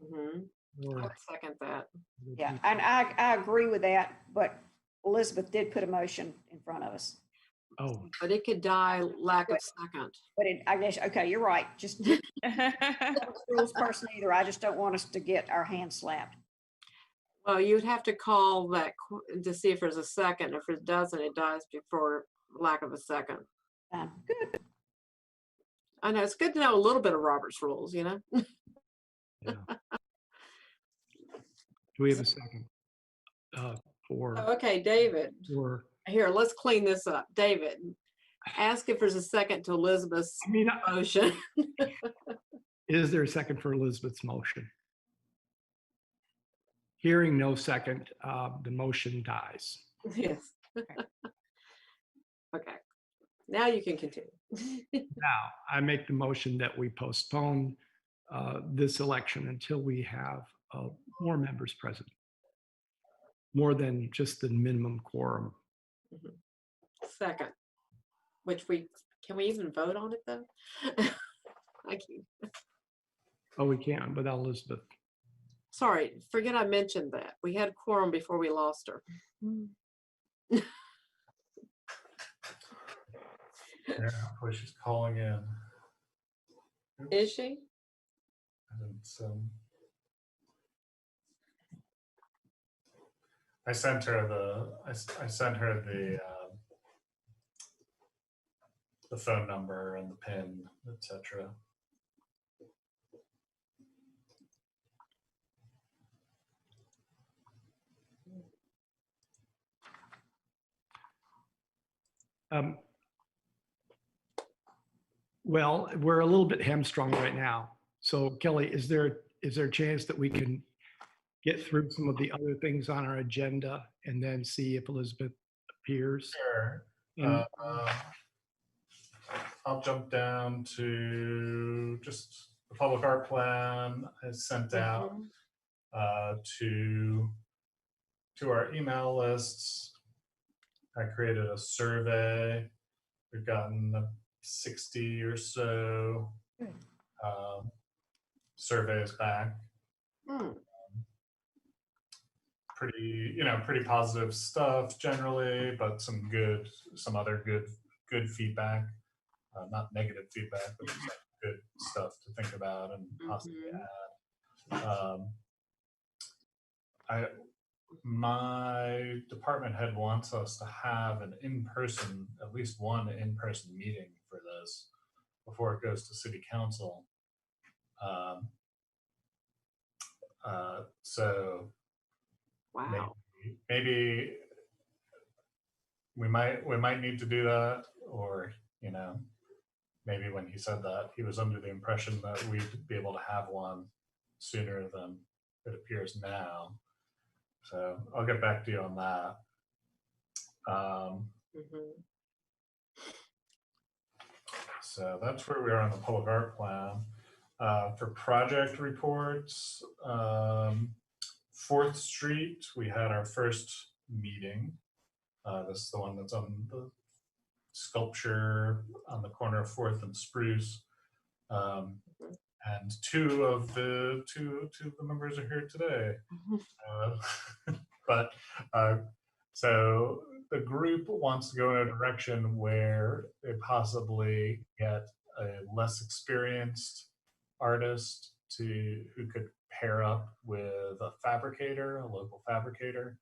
I would second that. Yeah, and I agree with that, but Elizabeth did put a motion in front of us. Oh, But it could die lack of second. But I guess, okay, you're right. Just rules person either. I just don't want us to get our hands slapped. Well, you'd have to call that to see if there's a second. If it doesn't, it dies before lack of a second. Good. I know it's good to know a little bit of Robert's rules, you know. yeah. Do we have a second for? Okay, David. For here, let's clean this up. David, ask if there's a second to Elizabeth's motion. Is there a second for Elizabeth's motion? Hearing no second, the motion dies. Yes. Okay. Now you can continue. Now, I make the motion that we postpone this election until we have more members present, more than just the minimum quorum. Second, which can we even vote on it though? I can't. Oh, we can without Elizabeth. Sorry, forget I mentioned that. We had quorum before we lost her. Yeah, hopefully she's calling in. Is she? I didn't, I sent her I sent her the phone number and the PIN, etc. Well, we're a little bit hamstrung right now. So Kelly, is there a chance that we can get through some of the other things on our agenda and then see if Elizabeth appears? Sure. And I'll jump down to just the public art plan I sent out to our email lists. I created a survey. We've gotten 60 or so surveys back. Pretty positive stuff generally, but some other good feedback. Not negative feedback, but just good stuff to think about and possibly add. My department head wants us to have at least one in-person meeting for this before it goes to city council. So Wow. maybe we might need to do that, or maybe when he said that, he was under the impression that we'd be able to have one sooner than it appears now. So I'll get back to you on that. So that's where we are on the public art plan. For project reports, 4th Street, we had our first meeting. This is the one that's on the sculpture on the corner of 4th and Spruce. And two of the members are here today. So the group wants to go in a direction where they possibly get a less experienced artist who could pair up with a local fabricator,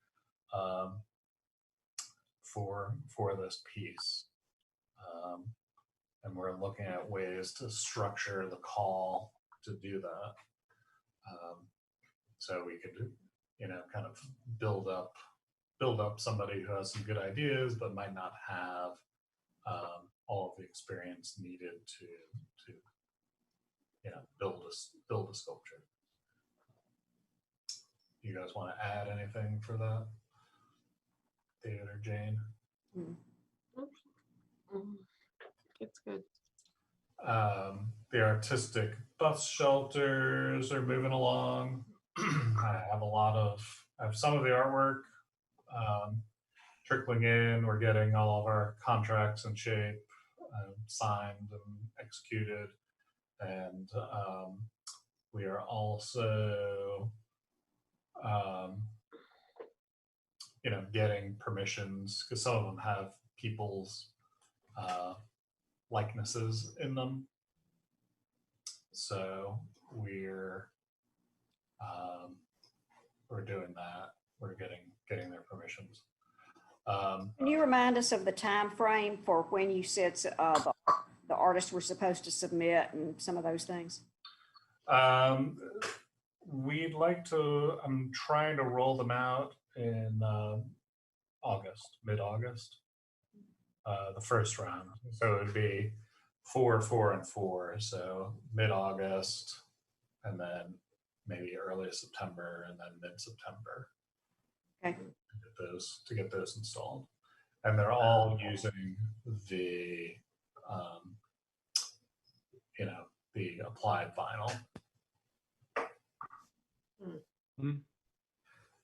for this piece. And we're looking at ways to structure the call to do that. So we could, kind of build up somebody who has some good ideas, but might not have all of the experience needed to build a sculpture. You guys want to add anything for that, David or Jane? It's good. The artistic bus shelters are moving along. I have some of the artwork trickling in. We're getting all of our contracts in shape, signed and executed. And we are also getting permissions, because some of them have people's likenesses in them. So we're doing that. We're getting their permissions. Can you remind us of the time frame for when you said the artists were supposed to submit and some of those things? We'd like to. I'm trying to roll them out in mid-August. The first round. So it would be 4, 4, and 4. So mid-August, and then maybe early September, and then mid-September. Okay. To get those installed, and they're all using the the applied vinyl.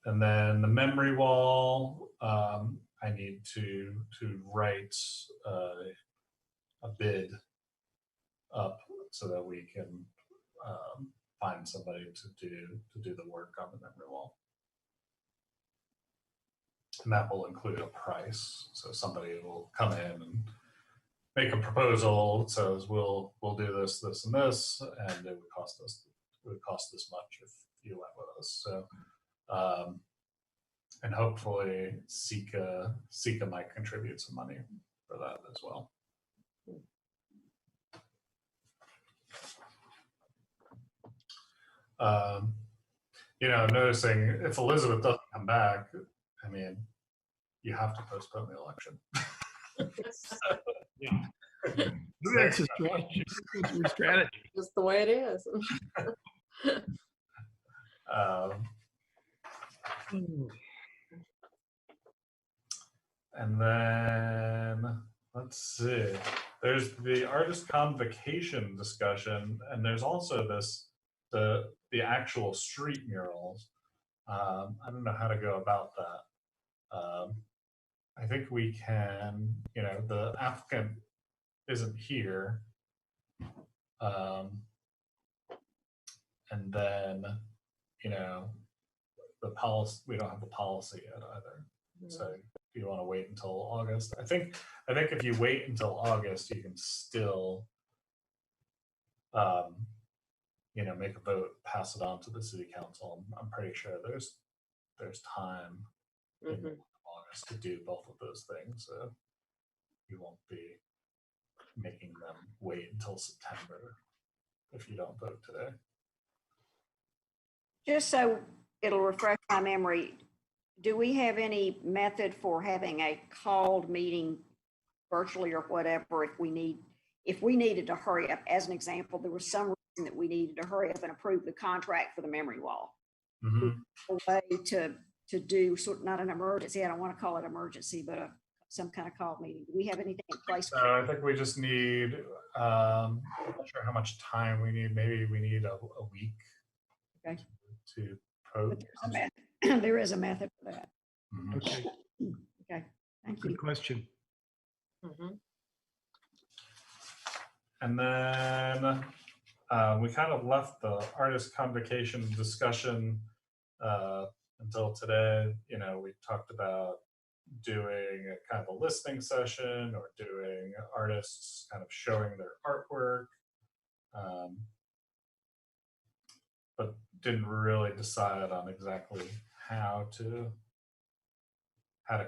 And then the memory wall, I need to write a bid up so that we can find somebody to do the work on the memory wall. And that will include a price. So somebody will come in and make a proposal that says we'll do this, this, and this, and it would cost this much if you went with us. So, and hopefully Sika might contribute some money for that as well. You know, noticing if Elizabeth doesn't come back, I mean, you have to postpone the election. Yeah. That's a strategy. It's a strategy. Just the way it is. And then let's see. There's the artist convocation discussion, and there's also the actual street murals. I don't know how to go about that. I think we can, you know, the applicant isn't here. And then, you know, the policy, we don't have the policy yet either. So do you want to wait until August? I think if you wait until August, you can still, you know, make a vote, pass it on to the city council. I'm pretty sure there's time in August to do both of those things. So you won't be making them wait until September if you don't vote today. Just so it'll refresh my memory, do we have any method for having a called meeting virtually or whatever if we needed to hurry up? As an example, there was some reason that we needed to hurry up and approve the contract for the memory wall. A way to do sort of not an emergency, I don't want to call it emergency, but some kind of called meeting. Do we have anything in place? I think we just need, I'm not sure how much time we need. Maybe we need a week. Okay. To post. There is a method for that. Okay. Okay. Thank you. Good question. And then we kind of left the artist convocation discussion until today. You know, we talked about doing a kind of a listening session or doing artists kind of showing their artwork, but didn't really decide on exactly how to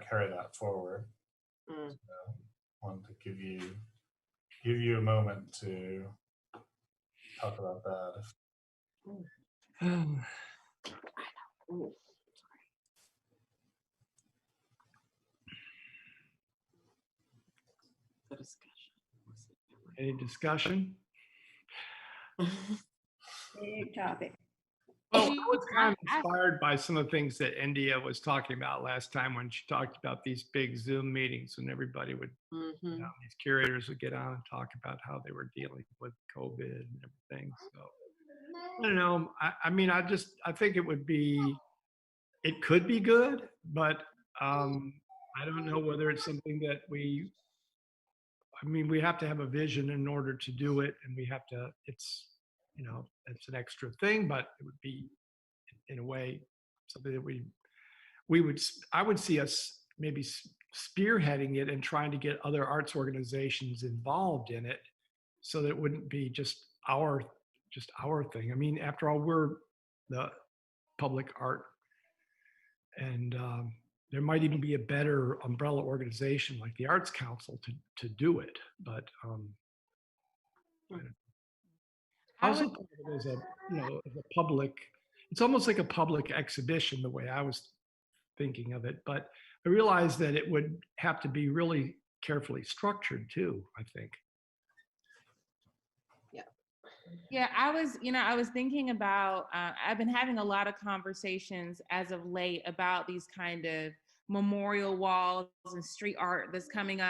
carry that forward. So wanted to give you a moment to talk about that. Any discussion? Big topic. Well, I was kind of inspired by some of the things that India was talking about last time when she talked about these big Zoom meetings and everybody would, you know, these curators would get on and talk about how they were dealing with COVID and everything. So I don't know. I mean, I think it could be good, but I don't know whether it's something that we have to have a vision in order to do it, and it's, you know, it's an extra thing, but it would be in a way something that I would see us maybe spearheading it and trying to get other arts organizations involved in it so that it wouldn't be just our thing. I mean, after all, we're the public art, and there might even be a better umbrella organization like the Arts Council to do it, but I also thought of it as a public, it's almost like a public exhibition, the way I was thinking of it. But I realized that it would have to be really carefully structured too, I think. Yeah, I was thinking about, I've been having a lot of conversations as of late about these kind of memorial walls and street art that's popping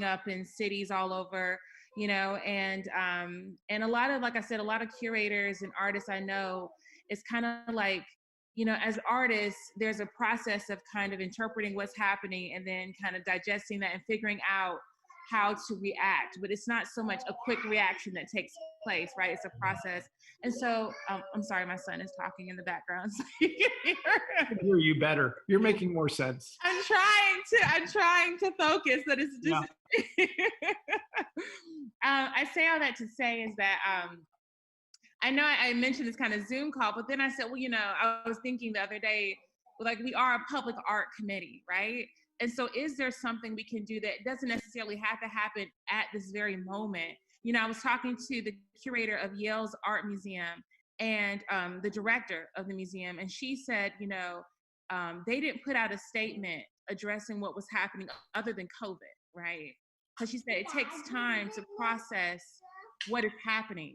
up in cities all over, you know, and a lot of, like I said, a lot of curators and artists I know, it's kind of like, you know, as artists, there's a process of kind of interpreting what's happening and then kind of digesting that and figuring out how to react, but it's not so much a quick reaction that takes place, right? It's a process. And so I'm sorry, my son is talking in the background, so you can hear. I can hear you better. You're making more sense. I'm trying to focus, but it's just I say all that to say is that I know I mentioned this kind of Zoom call, but then I said, well, you know, I was thinking the other day, like, we are a public art committee, right? And so is there something we can do that doesn't necessarily have to happen at this very moment? You know, I was talking to the curator of Yale's Art Museum and the director of the museum, and she said, you know, they didn't put out a statement addressing what was happening other than COVID, right? Because she said it takes time to process what is happening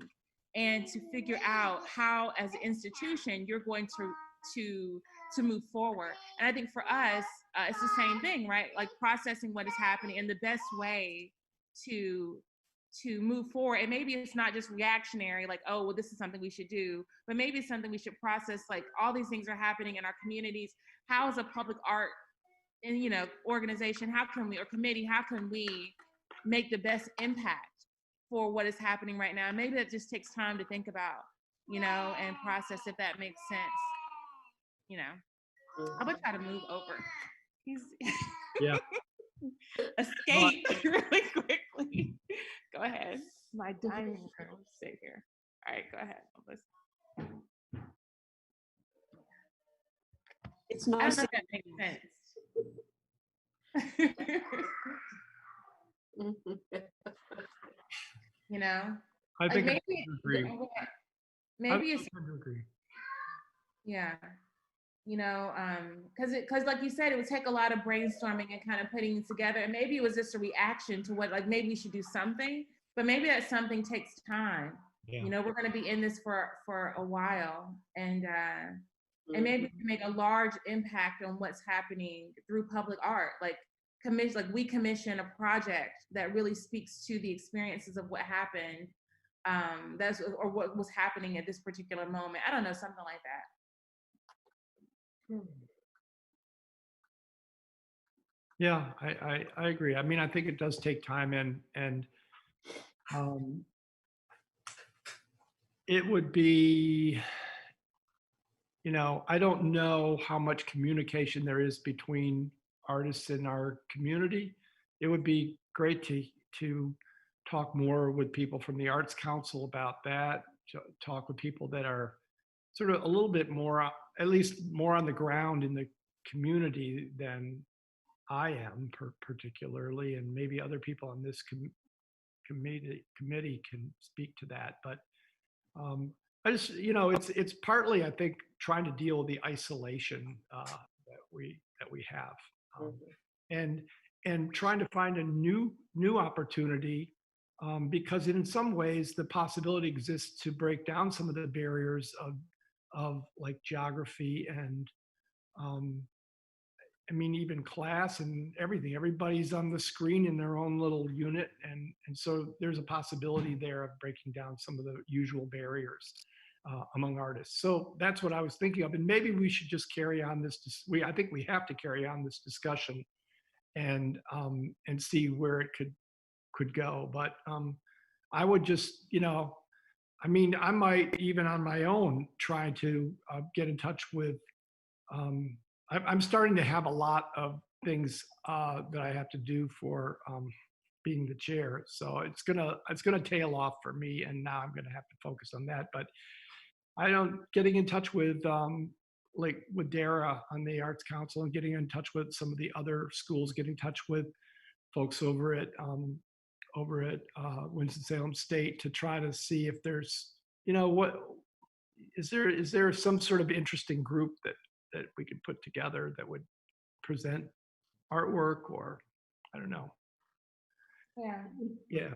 and to figure out how, as an institution, you're going to move forward. And I think for us, it's the same thing, right? Like processing what is happening and the best way to move forward. And maybe it's not just reactionary, like, oh, well, this is something we should do, but maybe it's something we should process. Like, all these things are happening in our communities. How is a public art and, you know, organization, how can we, or committee, how can we make the best impact for what is happening right now? Maybe that just takes time to think about, you know, and process, if that makes sense. You know, I'm gonna try to move over. He's escape really quickly. Go ahead. My dining room. Stay here. All right, go ahead. It's I don't nice. know if that makes sense. You know, I think like I agree. maybe it's I agree. yeah. You know, because like you said, it would take a lot of brainstorming and kind of putting it together. And maybe it was just a reaction to what, like, maybe we should do something, but maybe that something takes time. Yeah. You know, we're going to be in this for a while, and maybe we can make a large impact on what's happening through public art. Like we commission a project that really speaks to the experiences of what happened, or what was happening at this particular moment. I don't know, something like that. Yeah, I agree. I mean, I think it does take time, and it would be, you know, I don't know how much communication there is between artists in our community. It would be great to talk more with people from the Arts Council about that, to talk with people that are sort of a little bit more, at least more on the ground in the community than I am particularly, and maybe other people on this committee can speak to that. But I just, you know, it's partly, I think, trying to deal with the isolation that we have, and trying to find a new opportunity, because in some ways the possibility exists to break down some of the barriers of like geography and I mean, even class and everything. Everybody's on the screen in their own little unit, and so there's a possibility there of breaking down some of the usual barriers among artists. So that's what I was thinking of, and maybe we should just carry on this. I think we have to carry on this discussion, and see where it could go. But I would just, you know, I mean, I might even on my own try to get in touch with. I'm starting to have a lot of things that I have to do for being the chair, so it's gonna tail off for me, and now I'm gonna have to focus on that. But getting in touch with like with Dara on the Arts Council, and getting in touch with some of the other schools, getting in touch with folks over at Winston-Salem State to try to see if there's, you know, what is there some sort of interesting group that we could put together that would present artwork, or I don't know. Yeah.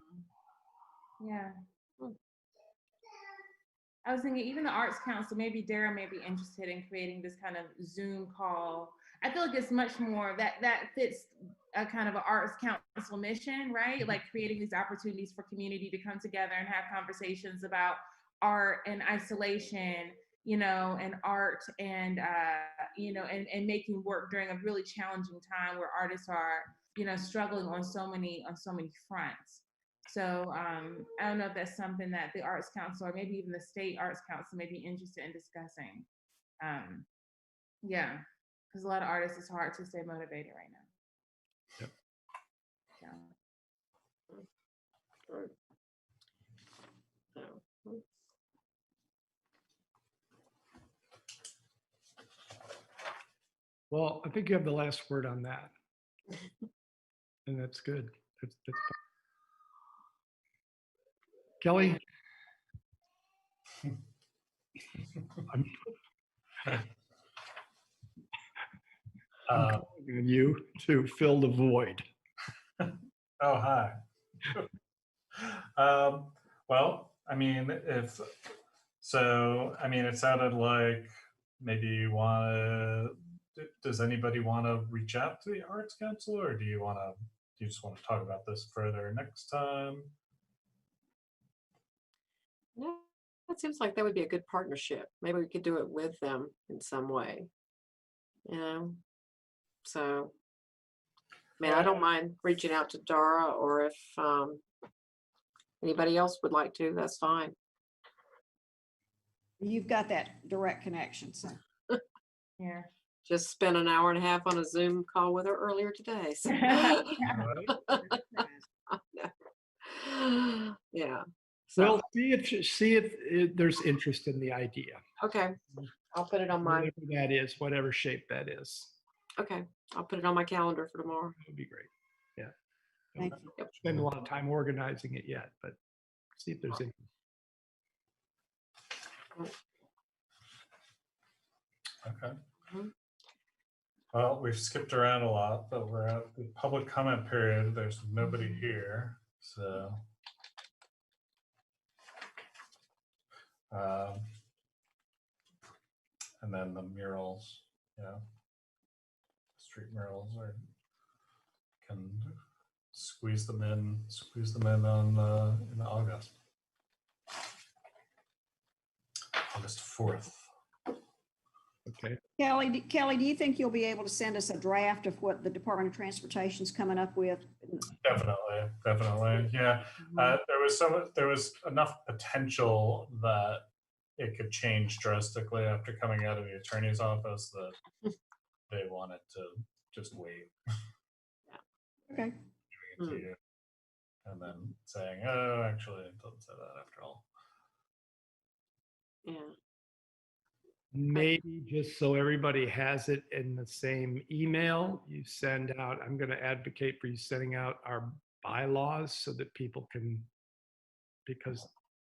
I was thinking even the Arts Council, maybe Dara may be interested in creating this kind of Zoom call. I feel like it's much more that fits a kind of an Arts Council mission, right? Like creating these opportunities for community to come together and have conversations about art and isolation, you know, and art and, you know, and making work during a really challenging time where artists are, you know, struggling on so many fronts. So I don't know if that's something that the Arts Council or maybe even the State Arts Council may be interested in discussing. Yeah, because a lot of artists, it's hard to stay motivated right now. Yep. Yeah. Well, I think you have the last word on that. And that's good. That's Kelly? I'm calling on you to fill the void. Oh, hi. Well, I mean, it sounded like maybe you want to, does anybody want to reach out to the Arts Council, or do you just want to talk about this further next time? No, it seems like that would be a good partnership. Maybe we could do it with them in some way. So, I mean, I don't mind reaching out to Dara, or if anybody else would like to, that's fine. You've got that direct connection, so. Yeah. Just spent an hour and a half on a Zoom call with her earlier today. So. Yeah. So. Well, see if there's interest in the idea. Okay, I'll put it on my. Whatever that is, whatever shape that is. Okay, I'll put it on my calendar for tomorrow. That would be great. Yeah. Thank you. Don't spend a lot of time organizing it yet, but see if there's interest. Okay. Well, we've skipped around a lot, but we're at the public comment period. There's nobody here, so. And then the murals, street murals can squeeze them in on in August 4th. Okay. Kelly, do you think you'll be able to send us a draft of what the Department of Transportation is coming up with? Definitely. Yeah. There was enough potential that it could change drastically after coming out of the attorney's office that they wanted to just wait. Okay. To you, and then saying, oh, actually, it doesn't say that after all. Yeah. Maybe just so everybody has it in the same email, you send out, I'm going to advocate for you sending out our bylaws so that people can, because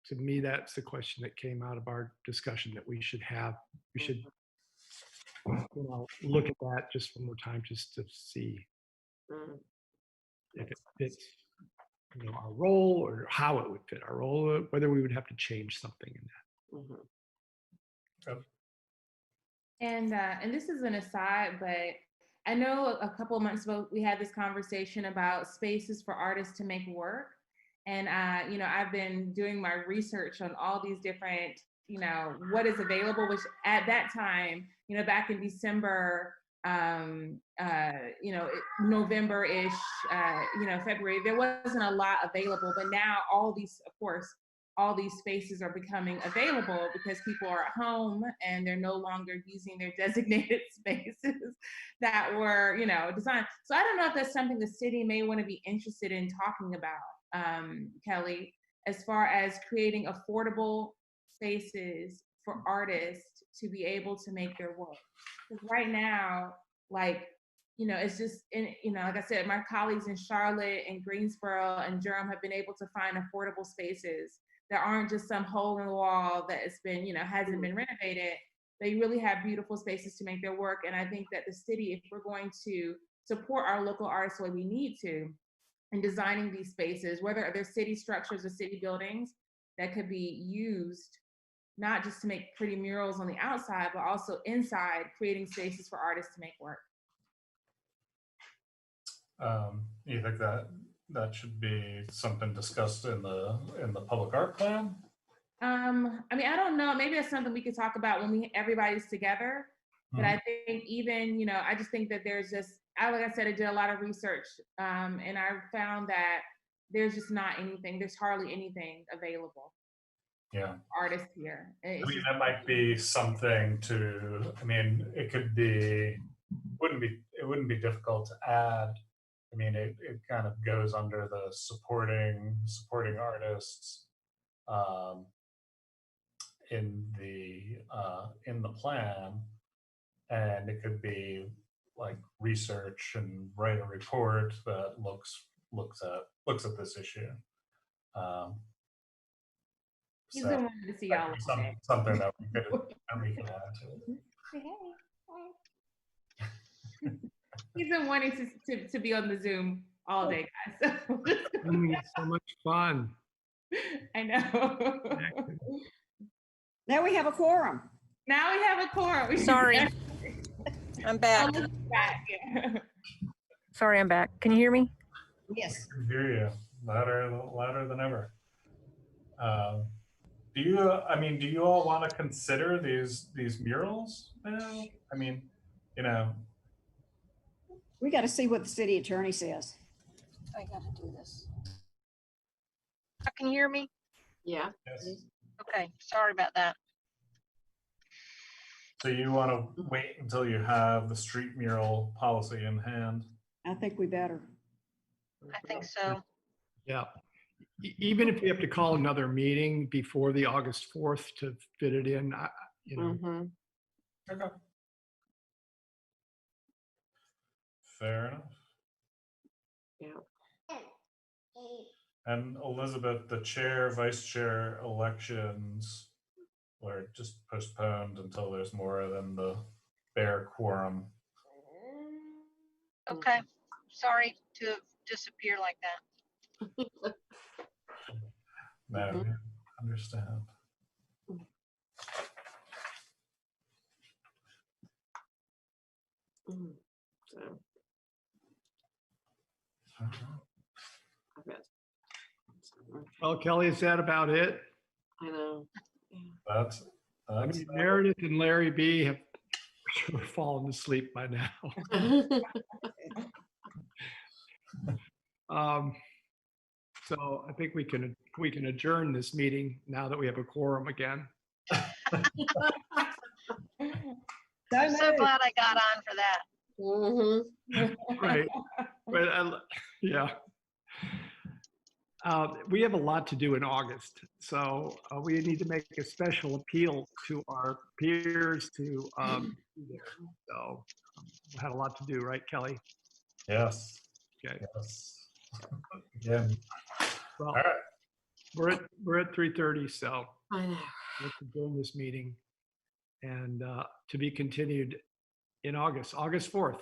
to me, that's the question that came out of our discussion that we should look at that just one more time, just to see if it fits, our role, or how it would fit our role, whether we would have to change something in that. Yep. And this is an aside, but I know a couple of months ago we had this conversation about spaces for artists to make work. And I've been doing my research on all these different, what is available, which at that time, back in December, November-ish, February, there wasn't a lot available, but now all these spaces are becoming available because people are at home and they're no longer using their designated spaces that were, designed. So I don't know if that's something the city may want to be interested in talking about, Kelly, as far as creating affordable spaces for artists to be able to make their work. Because right now, it's just, like I said, my colleagues in Charlotte and Greensboro and Durham have been able to find affordable spaces that aren't just some hole in the wall that it's been, hasn't been renovated. They really have beautiful spaces to make their work. And I think that the city, if we're going to support our local artists the way we need to, in designing these spaces, whether they're city structures or city buildings that could be used, not just to make pretty murals on the outside, but also inside, creating spaces for artists to make work. You think that should be something discussed in the public art plan? I don't know. Maybe that's something we could talk about when everybody's together. But I think even, I just think that there's just, like I said, I did a lot of research, and I found that there's just not anything. There's hardly anything available. Yeah. Artists here. I mean, that might be something to, I mean, it could be, it wouldn't be difficult to add. I mean, it kind of goes under the supporting artists in the plan, and it could be like research and write a report that looks at this issue. He's So been wanting to see that y'all could be all day. something that we could add to it. He's been wanting to be on the Zoom all day, guys. It's so much fun. I know. Now we have a quorum. Now we have a quorum. Sorry. I'm back. Yeah. Sorry, I'm back. Can you hear me? Yes. I can hear you louder than ever. Do you all want to consider these murals now? I mean, We got to see what the city attorney says. I gotta do this. Can you hear me? Yeah. yes. Okay, sorry about that. So you want to wait until you have the street mural policy in hand? I think we better. I think so. Yeah. Even if we have to call another meeting before the August 4th to fit it in, Mm-hmm. Okay. Fair enough. Yeah. And Elizabeth, the chair, vice chair elections were just postponed until there's more than the bare quorum. Okay, sorry to disappear like that. No, Mhm. understand. So I bet. well, Kelly, is that about it? I know. That's I mean, Meredith and Larry B have sure fallen asleep by now. So I think we can adjourn this meeting now that we have a quorum again. I'm so glad I got on for that. Mhm. Right. But yeah. We have a lot to do in August, so we need to make a special appeal to our peers to be there. So we had a lot to do, right, Kelly? Yes. Okay. Yes. Yeah. Well, All right. we're at 3:30, so I know. let's adjourn this meeting, and to be continued in August 4th.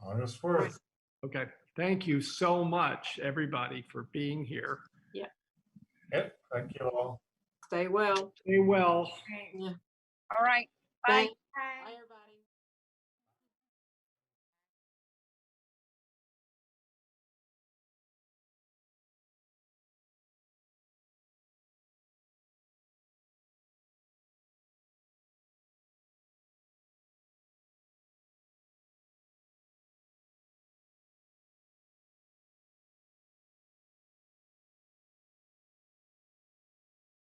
August 4th. Okay. Thank you so much, everybody, for being here. Yep. Thank you all. Stay well. Stay well. Yeah. All right, bye. Thank